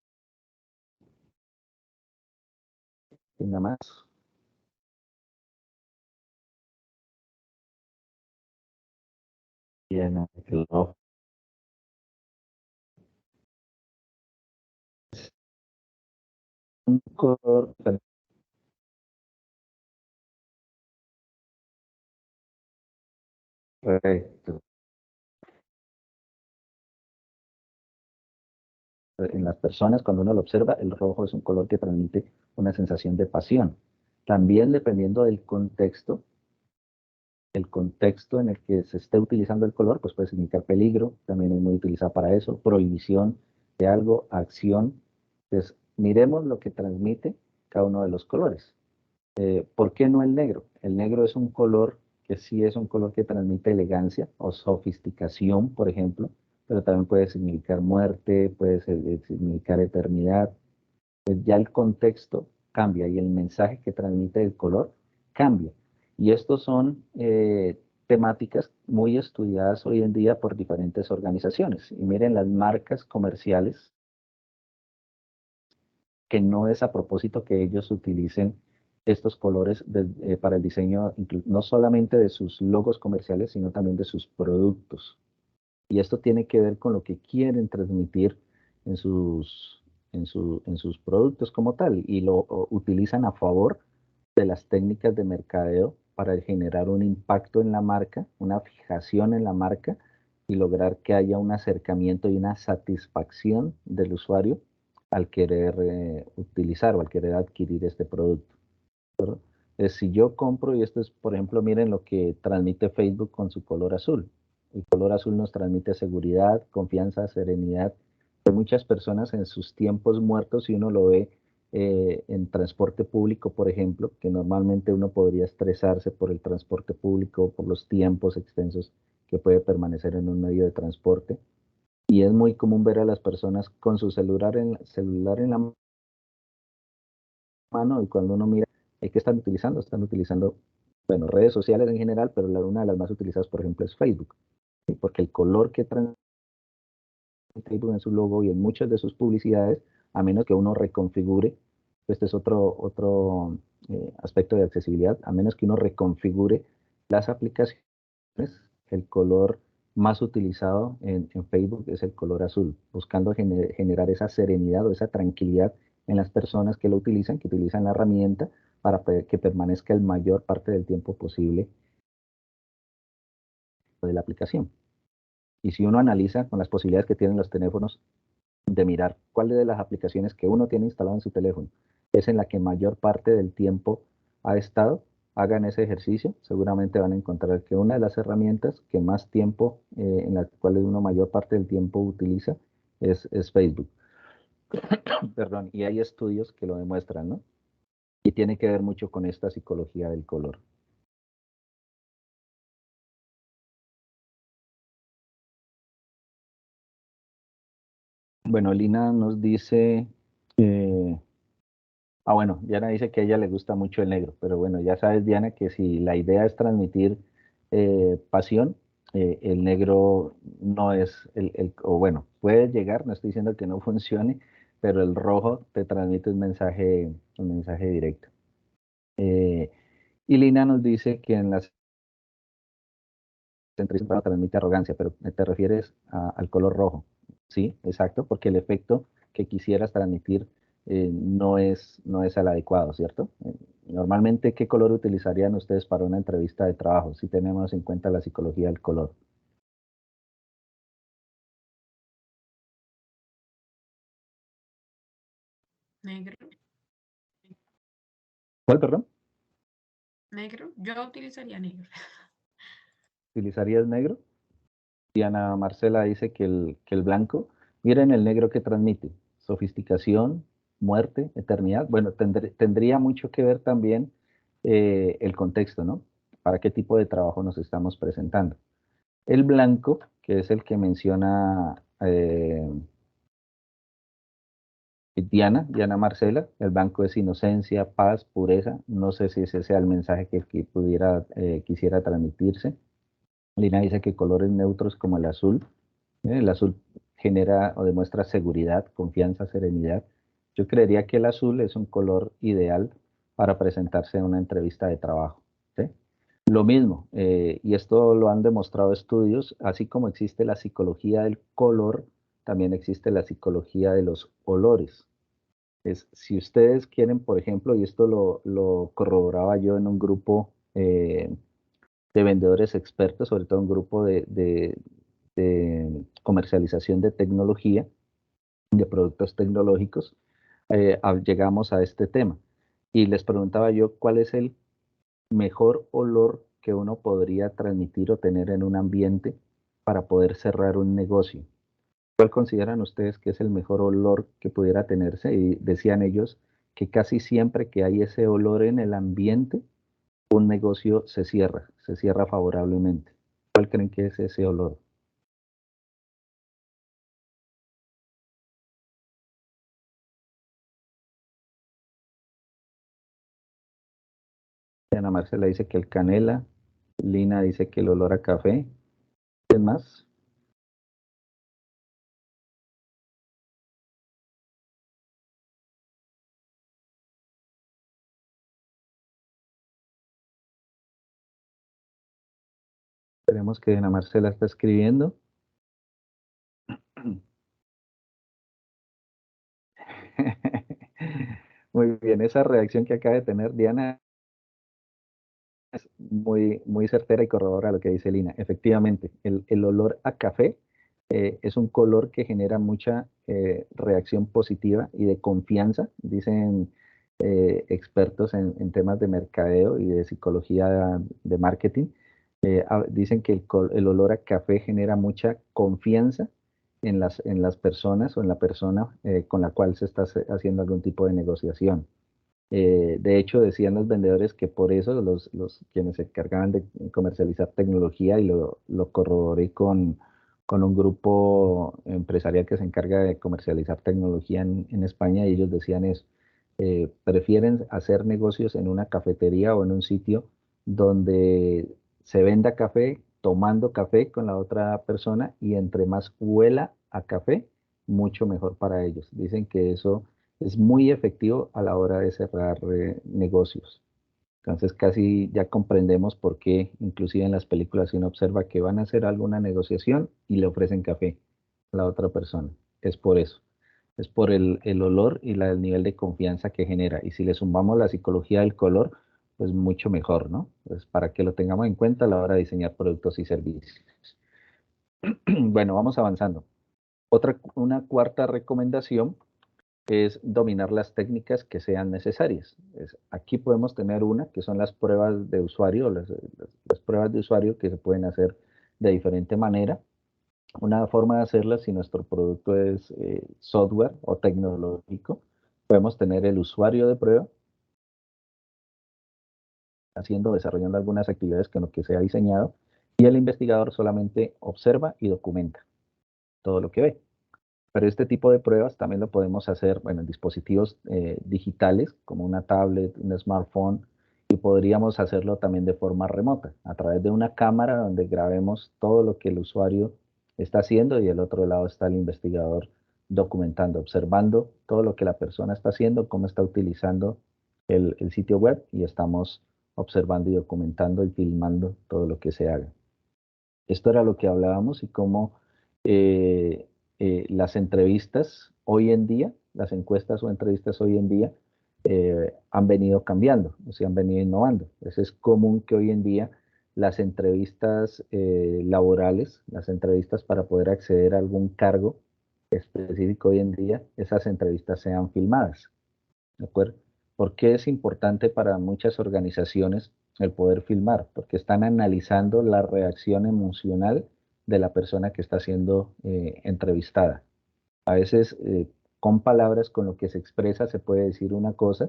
nada más. Bien, el rojo. Un color perfecto. En las personas, cuando uno lo observa, el rojo es un color que transmite una sensación de pasión. También dependiendo del contexto, el contexto en el que se esté utilizando el color, pues puede significar peligro, también es muy utilizado para eso, prohibición de algo, acción. Entonces, miremos lo que transmite cada uno de los colores. ¿Por qué no el negro? El negro es un color que sí es un color que transmite elegancia o sofisticación, por ejemplo, pero también puede significar muerte, puede significar eternidad. Pues ya el contexto cambia y el mensaje que transmite el color cambia. Y estos son temáticas muy estudiadas hoy en día por diferentes organizaciones. Y miren las marcas comerciales, que no es a propósito que ellos utilicen estos colores para el diseño, no solamente de sus logos comerciales, sino también de sus productos. Y esto tiene que ver con lo que quieren transmitir en sus productos como tal, y lo utilizan a favor de las técnicas de mercadeo para generar un impacto en la marca, una fijación en la marca y lograr que haya un acercamiento y una satisfacción del usuario al querer utilizar o al querer adquirir este producto. Si yo compro, y esto es, por ejemplo, miren lo que transmite Facebook con su color azul. El color azul nos transmite seguridad, confianza, serenidad. Hay muchas personas en sus tiempos muertos, si uno lo ve en transporte público, por ejemplo, que normalmente uno podría estresarse por el transporte público, por los tiempos extensos que puede permanecer en un medio de transporte. Y es muy común ver a las personas con su celular en la mano, y cuando uno mira, ¿qué están utilizando? Están utilizando, bueno, redes sociales en general, pero una de las más utilizadas, por ejemplo, es Facebook, ¿sí? Porque el color que transmite Facebook en su logo y en muchas de sus publicidades, a menos que uno reconfigure, este es otro aspecto de accesibilidad, a menos que uno reconfigure las aplicaciones, el color más utilizado en Facebook es el color azul, buscando generar esa serenidad o esa tranquilidad en las personas que lo utilizan, que utilizan la herramienta para que permanezca el mayor parte del tiempo posible de la aplicación. Y si uno analiza con las posibilidades que tienen los teléfonos de mirar cuál de las aplicaciones que uno tiene instalado en su teléfono es en la que mayor parte del tiempo ha estado, hagan ese ejercicio, seguramente van a encontrar que una de las herramientas que más tiempo, en las cuales uno mayor parte del tiempo utiliza, es Facebook. Perdón, y hay estudios que lo demuestran, ¿no? Y tiene que ver mucho con esta psicología del color. Bueno, Lina nos dice, bueno, Diana dice que a ella le gusta mucho el negro, pero bueno, ya sabes, Diana, que si la idea es transmitir pasión, el negro no es o bueno, puede llegar, no estoy diciendo que no funcione, pero el rojo te transmite un mensaje directo. Y Lina nos dice que en las entrevistas transmite arrogancia, pero te refieres al color rojo. Sí, exacto, porque el efecto que quisieras transmitir no es el adecuado, ¿cierto? Normalmente, ¿qué color utilizarían ustedes para una entrevista de trabajo si tenemos en cuenta la psicología del color? Negro, ¿Cuál, perdón? negro. Yo utilizaría negro. ¿Utilizarías negro? Diana Marcela dice que el blanco, miren el negro que transmite, sofisticación, muerte, eternidad. Bueno, tendría mucho que ver también el contexto, ¿no? Para qué tipo de trabajo nos estamos presentando. El blanco, que es el que menciona Diana Marcela, el blanco es inocencia, paz, pureza. No sé si ese sea el mensaje que quisiera transmitirse. Lina dice que colores neutros como el azul. El azul genera o demuestra seguridad, confianza, serenidad. Yo creería que el azul es un color ideal para presentarse en una entrevista de trabajo. ¿Sí? Lo mismo, y esto lo han demostrado estudios, así como existe la psicología del color, también existe la psicología de los olores. Si ustedes quieren, por ejemplo, y esto lo corroboraba yo en un grupo de vendedores expertos, sobre todo un grupo de comercialización de tecnología, de productos tecnológicos, llegamos a este tema. Y les preguntaba yo cuál es el mejor olor que uno podría transmitir o tener en un ambiente para poder cerrar un negocio. ¿Cuál consideran ustedes que es el mejor olor que pudiera tenerse? Y decían ellos que casi siempre que hay ese olor en el ambiente, un negocio se cierra favorablemente. ¿Cuál creen que es ese olor? Ana Marcela dice que el canela, Lina dice que el olor a café. ¿Qué más? Esperemos que Ana Marcela está escribiendo. Muy bien, esa reacción que acaba de tener Diana es muy certera y corrobora lo que dice Lina. Efectivamente, el olor a café es un color que genera mucha reacción positiva y de confianza, dicen expertos en temas de mercadeo y de psicología de marketing. Dicen que el olor a café genera mucha confianza en las personas o en la persona con la cual se está haciendo algún tipo de negociación. De hecho, decían los vendedores que por eso los quienes se encargaban de comercializar tecnología, y lo corroboré con un grupo empresarial que se encarga de comercializar tecnología en España, y ellos decían eso, prefieren hacer negocios en una cafetería o en un sitio donde se venda café, tomando café con la otra persona, y entre más huela a café, mucho mejor para ellos. Dicen que eso es muy efectivo a la hora de cerrar negocios. Entonces casi ya comprendemos por qué, inclusive en las películas, si uno observa que van a hacer alguna negociación y le ofrecen café a la otra persona. Es por eso. Es por el olor y el nivel de confianza que genera. Y si le sumamos la psicología del color, pues mucho mejor, ¿no? Pues para que lo tengamos en cuenta a la hora de diseñar productos y servicios. Bueno, vamos avanzando. Una cuarta recomendación es dominar las técnicas que sean necesarias. Aquí podemos tener una, que son las pruebas de usuario, las pruebas de usuario que se pueden hacer de diferente manera. Una forma de hacerlas, si nuestro producto es software o tecnológico, podemos tener el usuario de prueba desarrollando algunas actividades con lo que se ha diseñado, y el investigador solamente observa y documenta todo lo que ve. Pero este tipo de pruebas también lo podemos hacer, bueno, en dispositivos digitales como una tablet, un smartphone, y podríamos hacerlo también de forma remota, a través de una cámara donde grabemos todo lo que el usuario está haciendo, y del otro lado está el investigador documentando, observando todo lo que la persona está haciendo, cómo está utilizando el sitio web, y estamos observando y documentando y filmando todo lo que se haga. Esto era lo que hablábamos, y cómo las entrevistas hoy en día, las encuestas o entrevistas hoy en día, han venido cambiando, o sea, han venido innovando. Entonces es común que hoy en día las entrevistas laborales, las entrevistas para poder acceder a algún cargo específico hoy en día, esas entrevistas sean filmadas. ¿De acuerdo? ¿Por qué es importante para muchas organizaciones el poder filmar? Porque están analizando la reacción emocional de la persona que está siendo entrevistada. A veces con palabras, con lo que se expresa, se puede decir una cosa,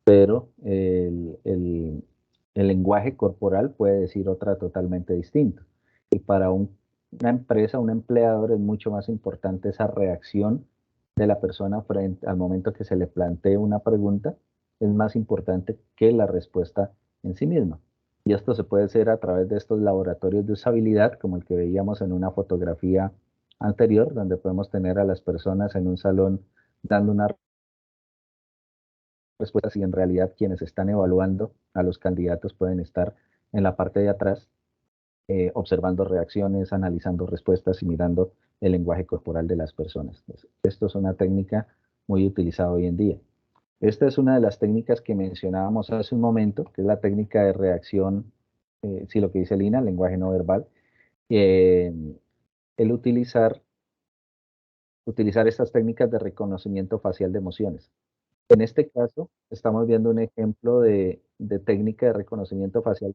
pero El lenguaje corporal puede decir otra totalmente distinta. Y para una empresa, un empleador, es mucho más importante esa reacción de la persona frente al momento que se le plantee una pregunta, es más importante que la respuesta en sí misma. Y esto se puede hacer a través de estos laboratorios de usabilidad, como el que veíamos en una fotografía anterior, donde podemos tener a las personas en un salón dando una respuesta y en realidad quienes están evaluando a los candidatos pueden estar en la parte de atrás observando reacciones, analizando respuestas y mirando el lenguaje corporal de las personas. Esto es una técnica muy utilizada hoy en día. Esta es una de las técnicas que mencionábamos hace un momento, que es la técnica de reacción, sí, lo que dice Lina, lenguaje no verbal. El utilizar estas técnicas de reconocimiento facial de emociones. En este caso, estamos viendo un ejemplo de técnica de reconocimiento facial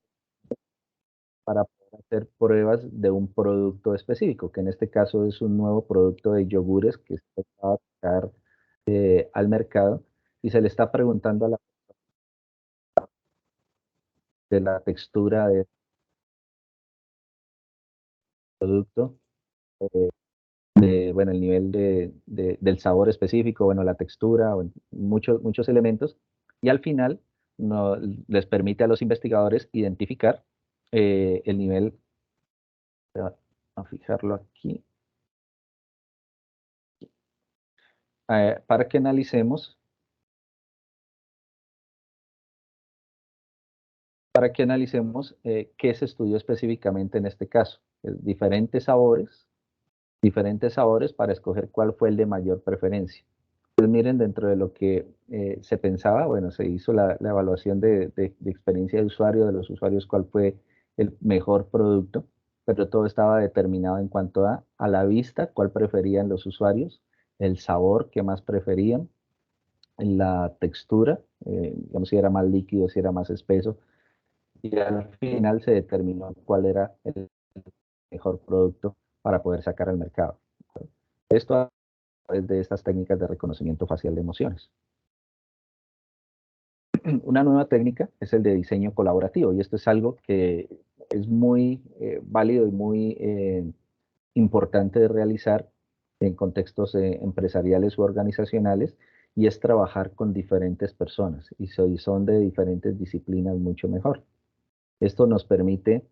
para poder hacer pruebas de un producto específico, que en este caso es un nuevo producto de yogures que se va a sacar al mercado y se le está preguntando a de la textura del producto, bueno, el nivel del sabor específico, bueno, la textura, bueno, muchos elementos, y al final no, les permite a los investigadores identificar el nivel, a fijarlo aquí, para que analicemos qué se estudió específicamente en este caso. Diferentes sabores para escoger cuál fue el de mayor preferencia. Pues miren, dentro de lo que se pensaba, bueno, se hizo la evaluación de experiencia de usuario, de los usuarios, cuál fue el mejor producto, pero todo estaba determinado en cuanto a la vista, cuál preferían los usuarios, el sabor que más preferían, la textura, digamos si era más líquido, si era más espeso, y al final se determinó cuál era el mejor producto para poder sacar al mercado. Esto a través de estas técnicas de reconocimiento facial de emociones. Una nueva técnica es el de diseño colaborativo y esto es algo que es muy válido y muy importante de realizar en contextos empresariales u organizacionales y es trabajar con diferentes personas y si son de diferentes disciplinas mucho mejor. Esto nos permite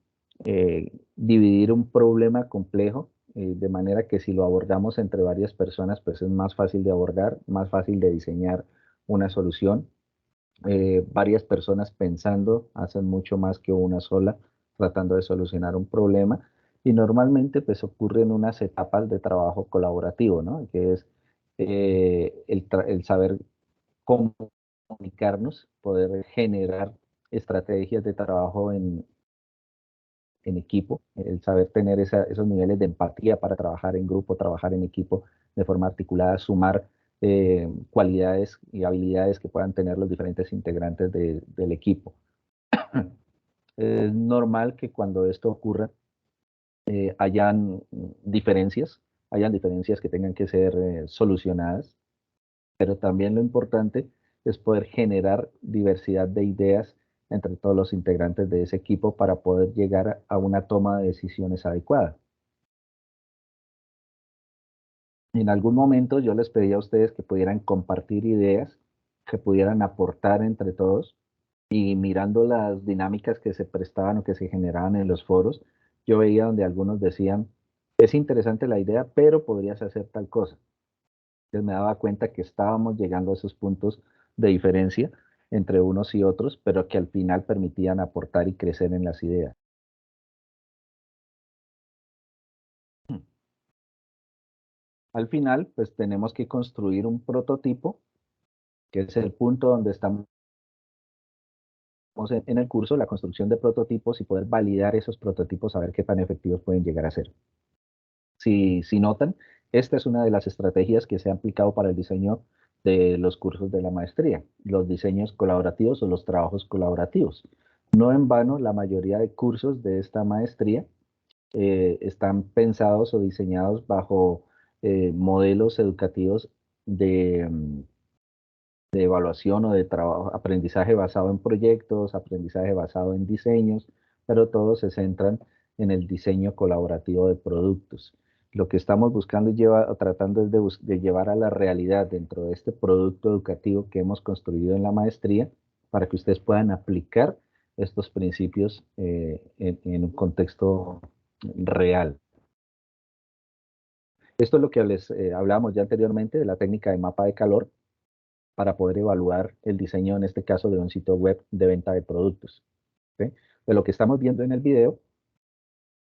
dividir un problema complejo de manera que si lo abordamos entre varias personas, pues es más fácil de abordar, más fácil de diseñar una solución. Varias personas pensando hacen mucho más que una sola tratando de solucionar un problema y normalmente pues ocurre en unas etapas de trabajo colaborativo, ¿no? Que es el saber cómo comunicarnos, poder generar estrategias de trabajo en equipo, el saber tener esos niveles de empatía para trabajar en grupo, trabajar en equipo de forma articulada, sumar cualidades y habilidades que puedan tener los diferentes integrantes del equipo. Es normal que cuando esto ocurra hayan diferencias que tengan que ser solucionadas, pero también lo importante es poder generar diversidad de ideas entre todos los integrantes de ese equipo para poder llegar a una toma de decisiones adecuada. En algún momento yo les pedí a ustedes que pudieran compartir ideas, que pudieran aportar entre todos y mirando las dinámicas que se prestaban o que se generaban en los foros, yo veía donde algunos decían, es interesante la idea, pero podrías hacer tal cosa. Entonces me daba cuenta que estábamos llegando a esos puntos de diferencia entre unos y otros, pero que al final permitían aportar y crecer en las ideas. Al final, pues tenemos que construir un prototipo, que es el punto donde estamos en el curso, la construcción de prototipos y poder validar esos prototipos, a ver qué tan efectivos pueden llegar a ser. Si notan, esta es una de las estrategias que se ha aplicado para el diseño de los cursos de la maestría, los diseños colaborativos o los trabajos colaborativos. No en vano, la mayoría de cursos de esta maestría están pensados o diseñados bajo modelos educativos de de evaluación o de trabajo, aprendizaje basado en proyectos, aprendizaje basado en diseños, pero todos se centran en el diseño colaborativo de productos. Lo que estamos buscando y tratando es de llevar a la realidad dentro de este producto educativo que hemos construido en la maestría para que ustedes puedan aplicar estos principios en un contexto real. Esto es lo que les hablábamos ya anteriormente de la técnica de mapa de calor para poder evaluar el diseño, en este caso, de un sitio web de venta de productos. ¿Sí? De lo que estamos viendo en el video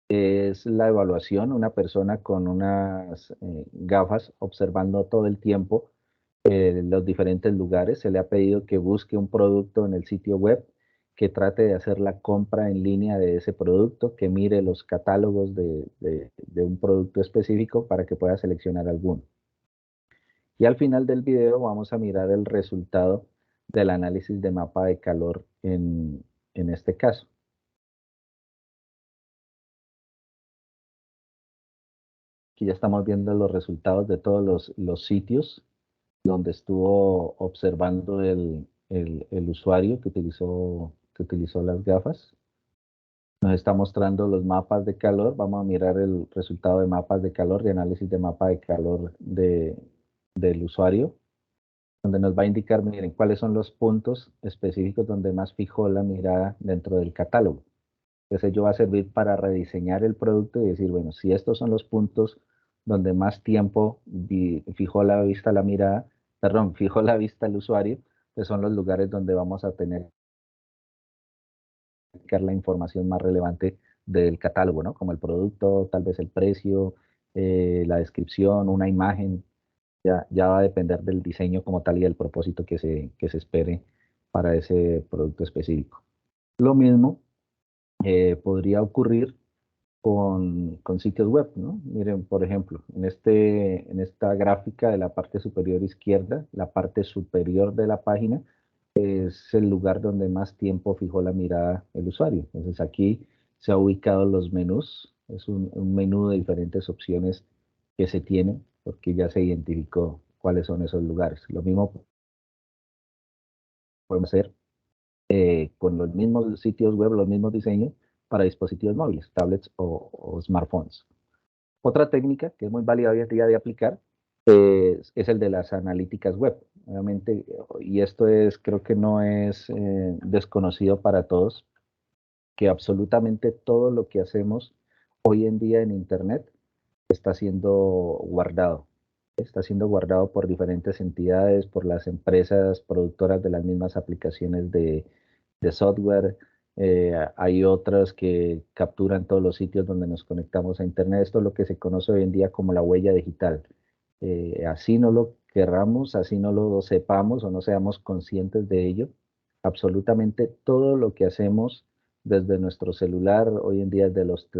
es la evaluación, una persona con unas gafas observando todo el tiempo los diferentes lugares. Se le ha pedido que busque un producto en el sitio web, que trate de hacer la compra en línea de ese producto, que mire los catálogos de un producto específico para que pueda seleccionar alguno. Y al final del video vamos a mirar el resultado del análisis de mapa de calor en este caso. Aquí ya estamos viendo los resultados de todos los sitios donde estuvo observando el usuario que utilizó las gafas. Nos está mostrando los mapas de calor. Vamos a mirar el resultado de mapas de calor, de análisis de mapa de calor del usuario, donde nos va a indicar, miren, cuáles son los puntos específicos donde más fijó la mirada dentro del catálogo. Entonces ello va a servir para rediseñar el producto y decir, bueno, si estos son los puntos donde más tiempo fijó la vista la mirada, perdón, fijó la vista el usuario, pues son los lugares donde vamos a tener la información más relevante del catálogo, ¿no? Como el producto, tal vez el precio, la descripción, una imagen. Ya va a depender del diseño como tal y del propósito que se espere para ese producto específico. Lo mismo podría ocurrir con sitios web, ¿no? Miren, por ejemplo, en esta gráfica de la parte superior izquierda, la parte superior de la página es el lugar donde más tiempo fijó la mirada el usuario. Entonces aquí se ha ubicado los menús, es un menú de diferentes opciones que se tiene porque ya se identificó cuáles son esos lugares. Lo mismo podemos hacer con los mismos sitios web, los mismos diseños para dispositivos móviles, tablets o smartphones. Otra técnica que es muy válida hoy en día de aplicar es el de las analíticas web. Obviamente, y esto creo que no es desconocido para todos, que absolutamente todo lo que hacemos hoy en día en Internet está siendo guardado. Está siendo guardado por diferentes entidades, por las empresas productoras de las mismas aplicaciones de software. Hay otras que capturan todos los sitios donde nos conectamos a Internet. Esto es lo que se conoce hoy en día como la huella digital. Así no lo querramos, así no lo sepamos o no seamos conscientes de ello, absolutamente todo lo que hacemos desde nuestro celular, hoy en día desde los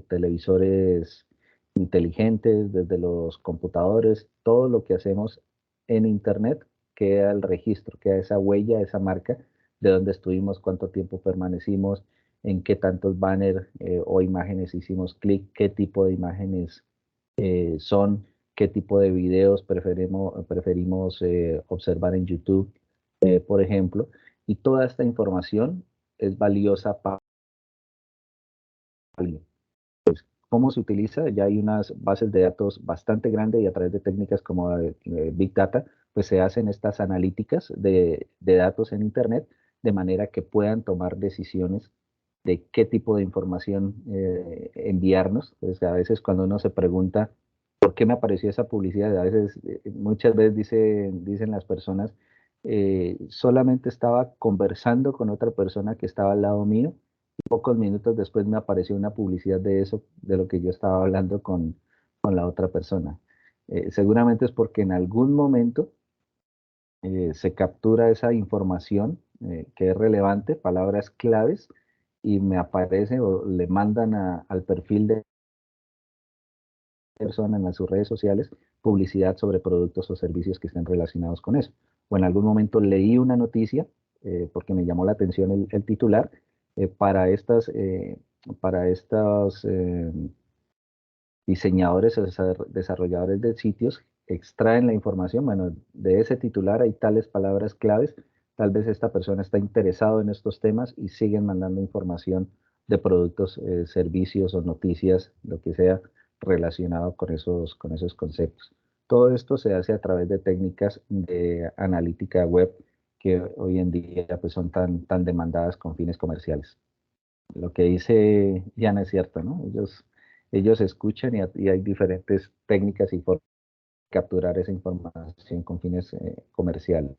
televisores inteligentes, desde los computadores, todo lo que hacemos en Internet queda el registro, queda esa huella, esa marca de dónde estuvimos, cuánto tiempo permanecimos, en qué tantos banners o imágenes hicimos clic, qué tipo de imágenes son, qué tipo de videos preferimos observar en YouTube, por ejemplo. Y toda esta información es valiosa para alguien. ¿Cómo se utiliza? Ya hay unas bases de datos bastante grandes y a través de técnicas como Big Data, pues se hacen estas analíticas de datos en Internet de manera que puedan tomar decisiones de qué tipo de información enviarnos. Pues a veces cuando uno se pregunta por qué me apareció esa publicidad, a veces, muchas veces dicen las personas, solamente estaba conversando con otra persona que estaba al lado mío. Pocos minutos después me apareció una publicidad de eso, de lo que yo estaba hablando con la otra persona. Seguramente es porque en algún momento se captura esa información que es relevante, palabras claves, y me aparece o le mandan al perfil de persona en sus redes sociales publicidad sobre productos o servicios que estén relacionados con eso. O en algún momento leí una noticia porque me llamó la atención el titular para estos diseñadores o desarrolladores de sitios extraen la información, bueno, de ese titular hay tales palabras claves, tal vez esta persona está interesado en estos temas y siguen mandando información de productos, servicios o noticias, lo que sea relacionado con esos conceptos. Todo esto se hace a través de técnicas de analítica web que hoy en día pues, son tan demandadas con fines comerciales. Lo que dice Diana es cierto, ¿no? Ellos escuchan y hay diferentes técnicas y formas de capturar esa información con fines comerciales.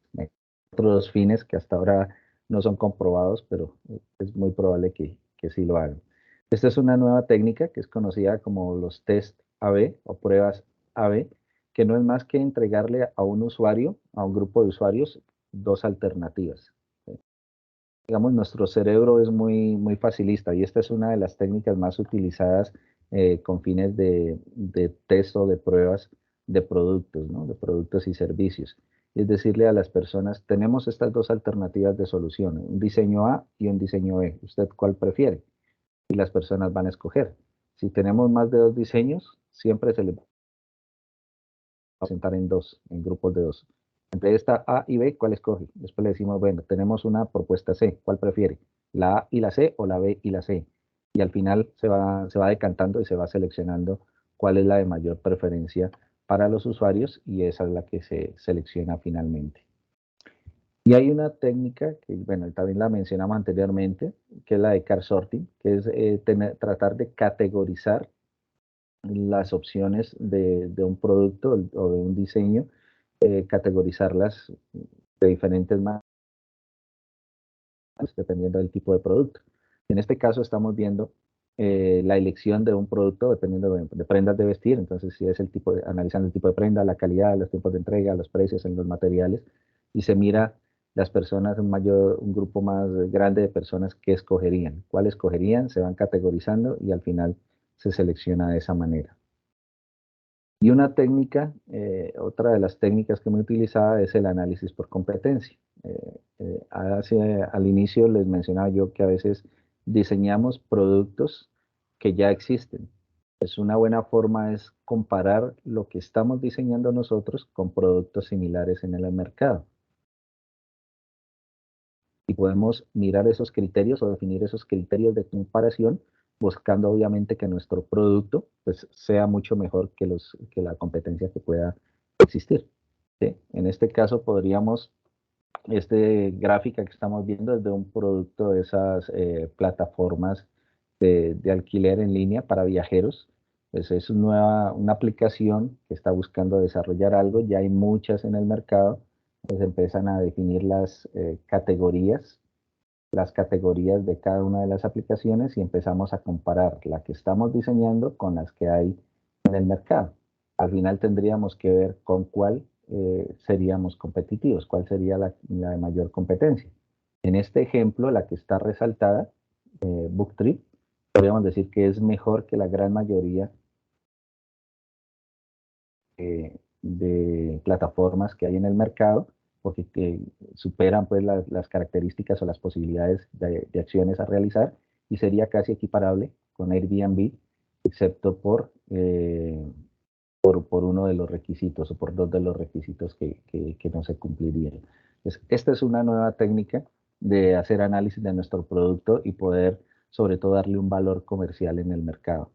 Otros fines que hasta ahora no son comprobados, pero es muy probable que sí lo hagan. Esta es una nueva técnica que es conocida como los test A/B o pruebas A/B, que no es más que entregarle a un usuario, a un grupo de usuarios, dos alternativas. Digamos, nuestro cerebro es muy facilista y esta es una de las técnicas más utilizadas con fines de test o de pruebas de productos, ¿no? De productos y servicios. Es decirle a las personas, tenemos estas dos alternativas de solución, un diseño A y un diseño B. ¿Usted cuál prefiere? Y las personas van a escoger. Si tenemos más de dos diseños, siempre se les va a presentar en dos, en grupos de dos. Entre esta A y B, ¿cuál escoge? Después le decimos, bueno, tenemos una propuesta C, ¿cuál prefiere? ¿La A y la C o la B y la C? Y al final se va decantando y se va seleccionando cuál es la de mayor preferencia para los usuarios y esa es la que se selecciona finalmente. Y hay una técnica que, bueno, también la mencionamos anteriormente, que es la de card sorting, que es tratar de categorizar las opciones de un producto o de un diseño, categorizarlas de diferentes maneras dependiendo del tipo de producto. En este caso estamos viendo la elección de un producto dependiendo de prendas de vestir, entonces si es el tipo analizando el tipo de prenda, la calidad, los tiempos de entrega, los precios en los materiales, y se mira las personas, un grupo más grande de personas que escogerían, cuál escogerían, se van categorizando y al final se selecciona de esa manera. Y una técnica, otra de las técnicas que me utilizaba es el análisis por competencia. Al inicio les mencionaba yo que a veces diseñamos productos que ya existen. Pues una buena forma es comparar lo que estamos diseñando nosotros con productos similares en el mercado. Y podemos mirar esos criterios o definir esos criterios de comparación, buscando obviamente que nuestro producto pues, sea mucho mejor que la competencia que pueda existir. ¿Sí? En este caso podríamos, gráfica que estamos viendo es de un producto de esas plataformas de alquiler en línea para viajeros. Pues es una aplicación que está buscando desarrollar algo, ya hay muchas en el mercado, pues empiezan a definir las categorías de cada una de las aplicaciones y empezamos a comparar la que estamos diseñando con las que hay en el mercado. Al final tendríamos que ver con cuál seríamos competitivos, cuál sería la de mayor competencia. En este ejemplo, la que está resaltada, BookTrip, podríamos decir que es mejor que la gran mayoría de plataformas que hay en el mercado, porque superan pues las características o las posibilidades de acciones a realizar y sería casi equiparable con Airbnb, excepto por uno de los requisitos o por dos de los requisitos que no se cumplirían. Entonces, esta es una nueva técnica de hacer análisis de nuestro producto y poder sobre todo darle un valor comercial en el mercado.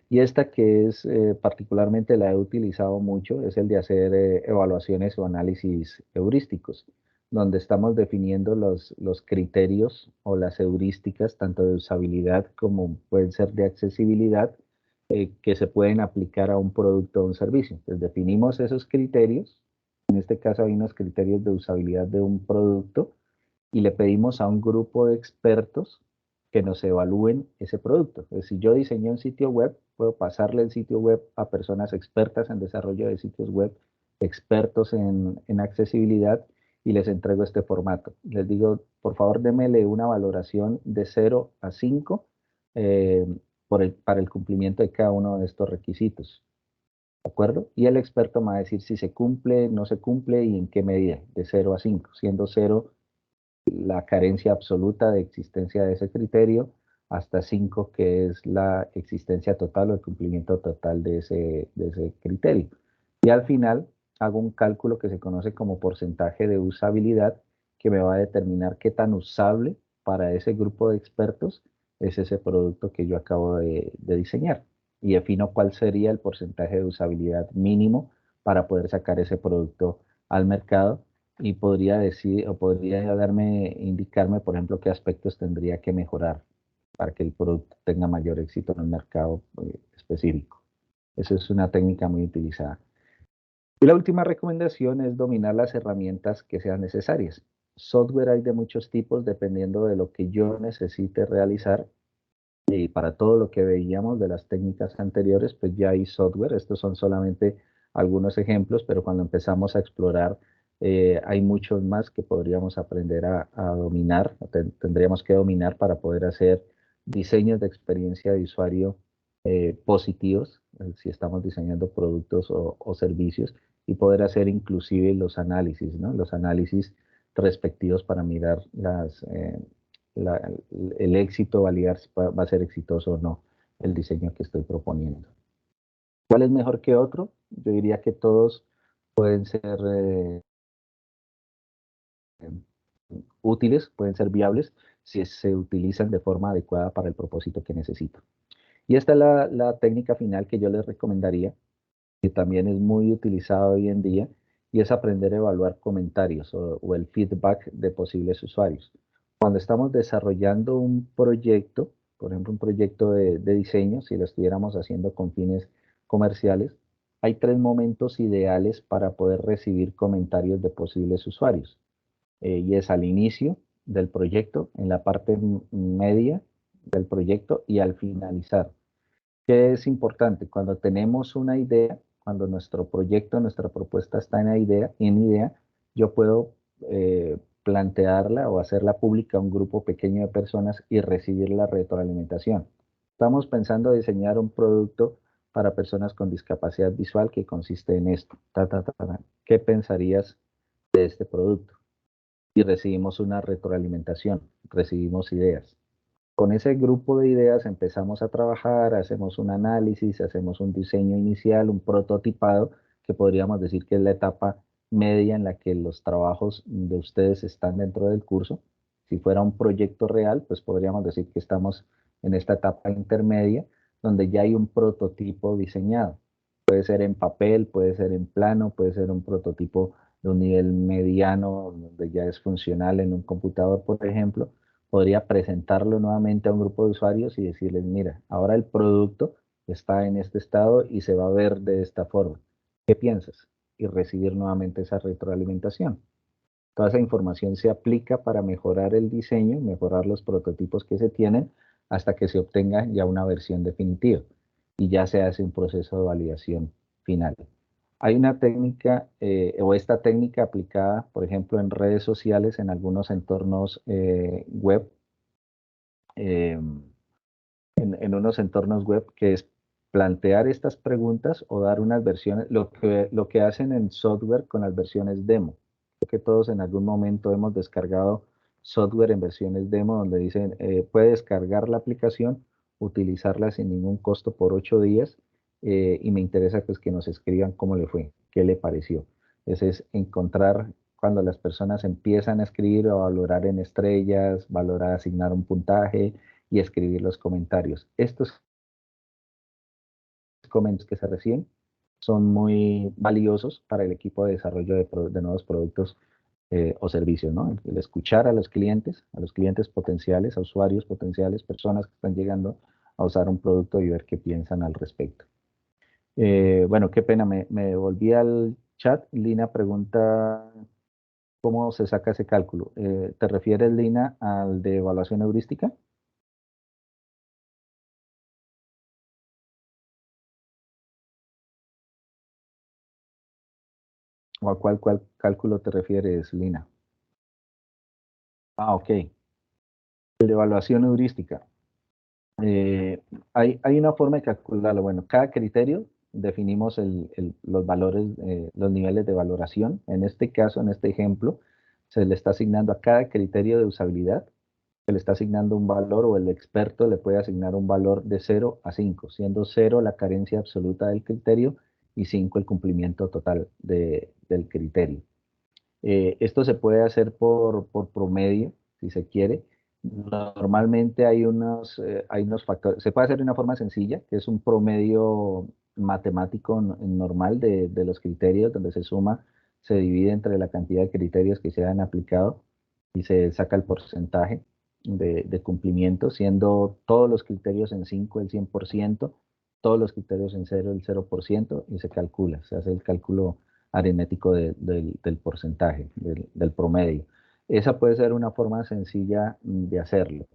Y esta que es particularmente la he utilizado mucho es el de hacer evaluaciones o análisis heurísticos, donde estamos definiendo los criterios o las heurísticas, tanto de usabilidad como pueden ser de accesibilidad, que se pueden aplicar a un producto o un servicio. Entonces definimos esos criterios, en este caso hay unos criterios de usabilidad de un producto, y le pedimos a un grupo de expertos que nos evalúen ese producto. Entonces, si yo diseñé un sitio web, puedo pasarle el sitio web a personas expertas en desarrollo de sitios web, expertos en accesibilidad, y les entrego este formato. Les digo, por favor, démele una valoración de 0 a 5 para el cumplimiento de cada uno de estos requisitos. ¿De acuerdo? Y el experto me va a decir si se cumple, no se cumple y en qué medida, de 0 a 5, siendo 0 la carencia absoluta de existencia de ese criterio, hasta 5 que es la existencia total o el cumplimiento total de ese criterio. Y al final hago un cálculo que se conoce como porcentaje de usabilidad, que me va a determinar qué tan usable para ese grupo de expertos es ese producto que yo acabo de diseñar. Y defino cuál sería el porcentaje de usabilidad mínimo para poder sacar ese producto al mercado, y podría decir, o podría indicarme, por ejemplo, qué aspectos tendría que mejorar para que el producto tenga mayor éxito en un mercado específico. Esa es una técnica muy utilizada. Y la última recomendación es dominar las herramientas que sean necesarias. Software hay de muchos tipos dependiendo de lo que yo necesite realizar. Y para todo lo que veíamos de las técnicas anteriores, pues ya hay software. Estos son solamente algunos ejemplos, pero cuando empezamos a explorar, hay muchos más que podríamos aprender a dominar, tendríamos que dominar para poder hacer diseños de experiencia de usuario positivos, si estamos diseñando productos o servicios, y poder hacer inclusive los análisis, ¿no? Los análisis respectivos para mirar el éxito, validar si va a ser exitoso o no el diseño que estoy proponiendo. ¿Cuál es mejor que otro? Yo diría que todos pueden ser útiles, pueden ser viables si se utilizan de forma adecuada para el propósito que necesito. Y esta es la técnica final que yo les recomendaría, que también es muy utilizada hoy en día, y es aprender a evaluar comentarios o el feedback de posibles usuarios. Cuando estamos desarrollando un proyecto, por ejemplo, un proyecto de diseño, si lo estuviéramos haciendo con fines comerciales, hay 3 momentos ideales para poder recibir comentarios de posibles usuarios. Y es al inicio del proyecto, en la parte media del proyecto y al finalizar. ¿Qué es importante? Cuando tenemos una idea, cuando nuestro proyecto, nuestra propuesta está en idea, yo puedo plantearla o hacerla pública a un grupo pequeño de personas y recibir la retroalimentación. Estamos pensando diseñar un producto para personas con discapacidad visual que consiste en esto. ¿Qué pensarías de este producto? Y recibimos una retroalimentación, recibimos ideas. Con ese grupo de ideas empezamos a trabajar, hacemos un análisis, hacemos un diseño inicial, un prototipado, que podríamos decir que es la etapa media en la que los trabajos de ustedes están dentro del curso. Si fuera un proyecto real, pues podríamos decir que estamos en esta etapa intermedia, donde ya hay un prototipo diseñado. Puede ser en papel, puede ser en plano, puede ser un prototipo de un nivel mediano, donde ya es funcional en un computador, por ejemplo. Podría presentarlo nuevamente a un grupo de usuarios y decirles, mira, ahora el producto está en este estado y se va a ver de esta forma. ¿Qué piensas? Y recibir nuevamente esa retroalimentación. Toda esa información se aplica para mejorar el diseño, mejorar los prototipos que se tienen, hasta que se obtenga ya una versión definitiva y ya se hace un proceso de validación final. Hay una técnica o esta técnica aplicada, por ejemplo, en redes sociales, en algunos entornos web, eh, en unos entornos web, que es plantear estas preguntas o dar unas versiones, lo que hacen en software con las versiones demo. Creo que todos en algún momento hemos descargado software en versiones demo donde dicen, puede descargar la aplicación, utilizarla sin ningún costo por 8 días, y me interesa pues que nos escriban cómo le fue, qué le pareció. Ese es encontrar cuando las personas empiezan a escribir o a valorar en estrellas, valorar, asignar un puntaje y escribir los comentarios. Estos comentarios que se reciben son muy valiosos para el equipo de desarrollo de nuevos productos o servicios, ¿no? El escuchar a los clientes potenciales, a usuarios potenciales, personas que están llegando a usar un producto y ver qué piensan al respecto. Bueno, qué pena, me volví al chat. Lina pregunta, ¿cómo se saca ese cálculo? ¿Te refieres, Lina, al de evaluación heurística? ¿O a cuál cálculo te refieres, Lina? Ah, ok. El de evaluación heurística. Hay una forma de calcularlo. Bueno, cada criterio definimos los valores, los niveles de valoración. En este caso, en este ejemplo, se le está asignando a cada criterio de usabilidad, se le está asignando un valor, o el experto le puede asignar un valor de 0 a 5, siendo 0 la carencia absoluta del criterio y 5 el cumplimiento total del criterio. Esto se puede hacer por promedio, si se quiere. Normalmente hay unos factores, se puede hacer de una forma sencilla, que es un promedio matemático normal de los criterios, donde se suma, se divide entre la cantidad de criterios que se han aplicado y se saca el porcentaje de cumplimiento, siendo todos los criterios en 5 el 100%, todos los criterios en 0 el 0%, y se calcula, se hace el cálculo aritmético del porcentaje, del promedio. Esa puede ser una forma sencilla de hacerlo,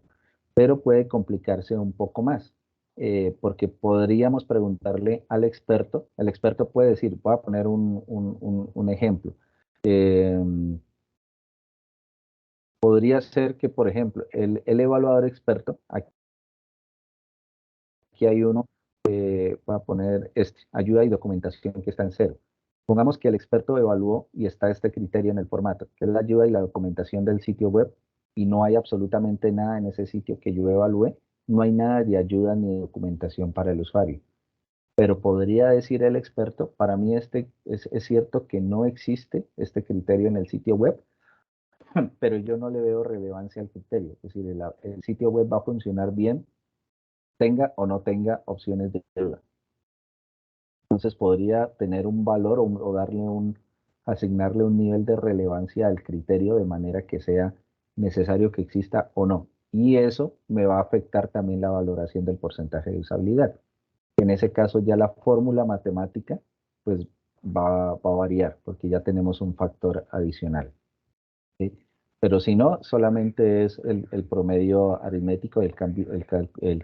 pero puede complicarse un poco más, porque podríamos preguntarle al experto. El experto puede decir, voy a poner un ejemplo. Podría ser que, por ejemplo, el evaluador experto, aquí hay uno, voy a poner ayuda y documentación, que está en 0. Pongamos que el experto evaluó y está este criterio en el formato, que es la ayuda y la documentación del sitio web, y no hay absolutamente nada en ese sitio que yo evalué, no hay nada de ayuda ni de documentación para el usuario. Pero podría decir el experto, para mí es cierto que no existe este criterio en el sitio web, pero yo no le veo relevancia al criterio. Es decir, el sitio web va a funcionar bien, tenga o no tenga opciones de ayuda. Entonces podría tener un valor o asignarle un nivel de relevancia al criterio de manera que sea necesario que exista o no. Y eso me va a afectar también la valoración del porcentaje de usabilidad. En ese caso ya la fórmula matemática pues va a variar porque ya tenemos un factor adicional, ¿sí? Pero si no, solamente es el promedio aritmético, el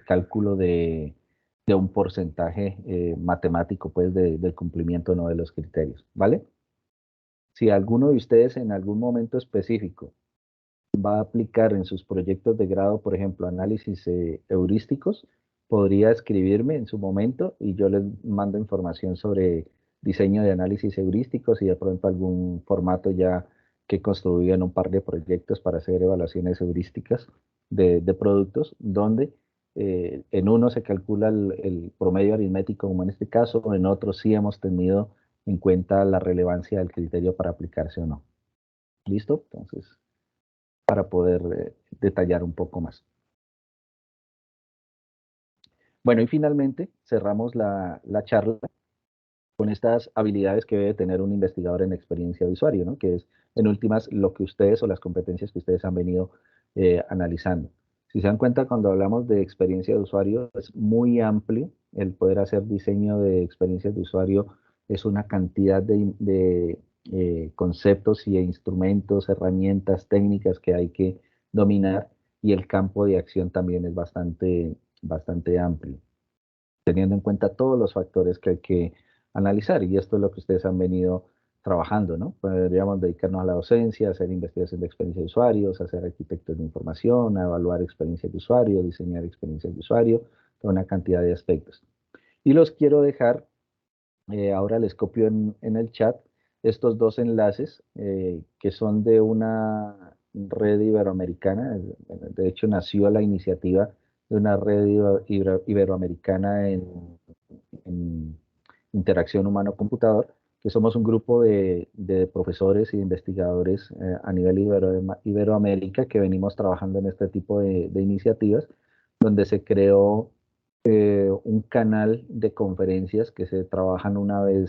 cálculo de un porcentaje matemático pues del cumplimiento no de los criterios, ¿vale? Si alguno de ustedes en algún momento específico va a aplicar en sus proyectos de grado, por ejemplo, análisis heurísticos, podría escribirme en su momento y yo les mando información sobre diseño de análisis heurísticos y de pronto algún formato ya que construí en un par de proyectos para hacer evaluaciones heurísticas de productos, donde en uno se calcula el promedio aritmético, como en este caso, en otro sí hemos tenido en cuenta la relevancia del criterio para aplicarse o no. ¿Listo? Entonces, para poder detallar un poco más. Bueno, y finalmente cerramos la charla con estas habilidades que debe tener un investigador en experiencia de usuario, ¿no? Que es, en últimas, lo que ustedes o las competencias que ustedes han venido analizando. Si se dan cuenta, cuando hablamos de experiencia de usuario, es muy amplio. El poder hacer diseño de experiencias de usuario es una cantidad de conceptos y instrumentos, herramientas, técnicas que hay que dominar, y el campo de acción también es bastante amplio, teniendo en cuenta todos los factores que hay que analizar, y esto es lo que ustedes han venido trabajando, ¿no? Podríamos dedicarnos a la docencia, a hacer investigación de experiencia de usuarios, a ser arquitectos de información, a evaluar experiencias de usuario, diseñar experiencias de usuario, toda una cantidad de aspectos. Y los quiero dejar, ahora les copio en el chat estos dos enlaces que son de una red iberoamericana. De hecho, nació la iniciativa de una red iberoamericana en interacción humano-computador, que somos un grupo de profesores y investigadores a nivel Iberoamérica, que venimos trabajando en este tipo de iniciativas, donde se creó un canal de conferencias que se trabajan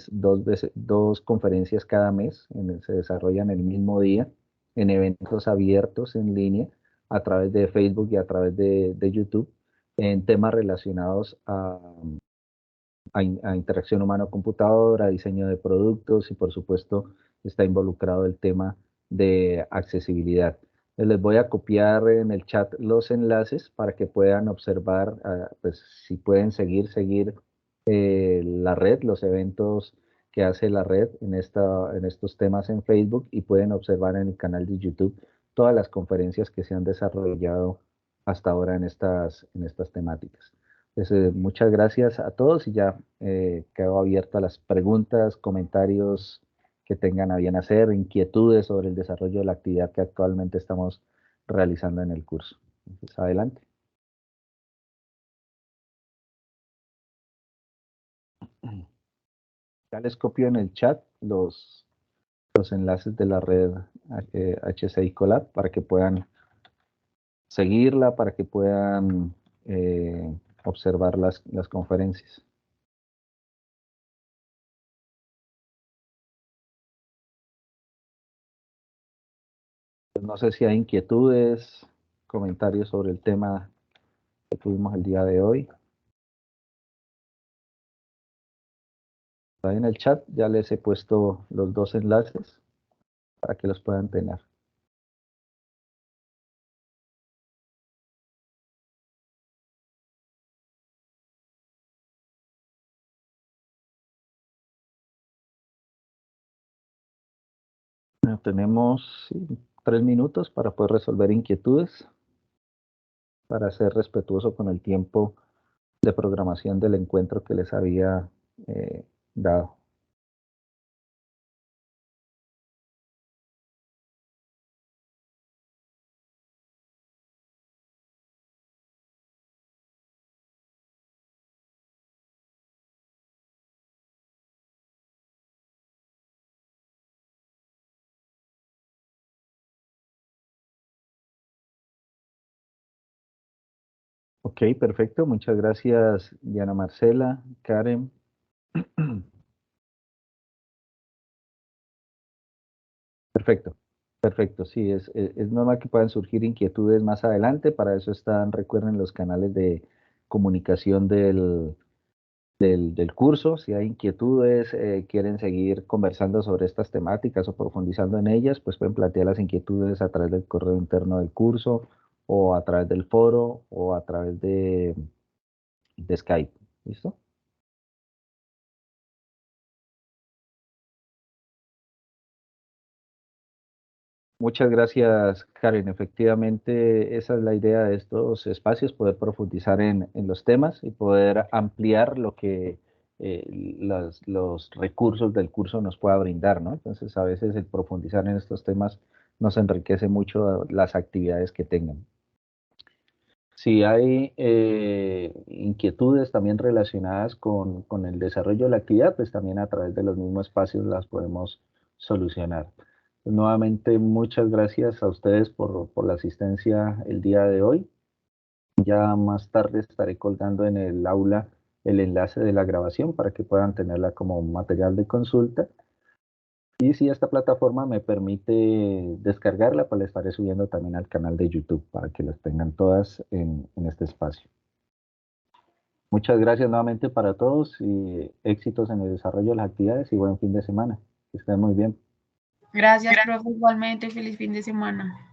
dos conferencias cada mes, se desarrollan el mismo día en eventos abiertos en línea a través de Facebook y a través de YouTube, en temas relacionados a interacción humano-computadora, a diseño de productos, y por supuesto está involucrado el tema de accesibilidad. Les voy a copiar en el chat los enlaces para que puedan observar, pues si pueden seguir la red, los eventos que hace la red en estos temas en Facebook, y pueden observar en el canal de YouTube todas las conferencias que se han desarrollado hasta ahora en estas temáticas. Entonces, muchas gracias a todos, y ya quedo abierto a las preguntas, comentarios que tengan a bien hacer, inquietudes sobre el desarrollo de la actividad que actualmente estamos realizando en el curso. Entonces, adelante. Ya les copio en el chat los enlaces de la red HCI Colab para que puedan seguirla, para que puedan observar las conferencias. Pues no sé si hay inquietudes, comentarios sobre el tema que tuvimos el día de hoy. Ahí en el chat ya les he puesto los dos enlaces para que los puedan tener. Bueno, tenemos 3 minutos para poder resolver inquietudes, para ser respetuoso con el tiempo de programación del encuentro que les había dado. Ok, perfecto. Muchas gracias, Diana Marcela, Karen. Perfecto, perfecto. Sí, es normal que puedan surgir inquietudes más adelante. Para eso están, recuerden, los canales de comunicación del curso. Si hay inquietudes, quieren seguir conversando sobre estas temáticas o profundizando en ellas, pues pueden plantear las inquietudes a través del correo interno del curso o a través del foro o a través de Skype. ¿Listo? Muchas gracias, Karen. Efectivamente, esa es la idea de estos espacios, poder profundizar en los temas y poder ampliar lo que los recursos del curso nos pueda brindar, ¿no? Entonces, a veces el profundizar en estos temas nos enriquece mucho las actividades que tengan. Si hay inquietudes también relacionadas con el desarrollo de la actividad, pues también a través de los mismos espacios las podemos solucionar. Nuevamente, muchas gracias a ustedes por la asistencia el día de hoy. Ya más tarde estaré colgando en el aula el enlace de la grabación para que puedan tenerla como material de consulta. Y si esta plataforma me permite descargarla, pues la estaré subiendo también al canal de YouTube para que las tengan todas en este espacio. Muchas gracias nuevamente para todos y éxitos en el desarrollo de las actividades y buen fin de semana. Que estén muy bien. Gracias, profe, igualmente. Feliz fin de semana.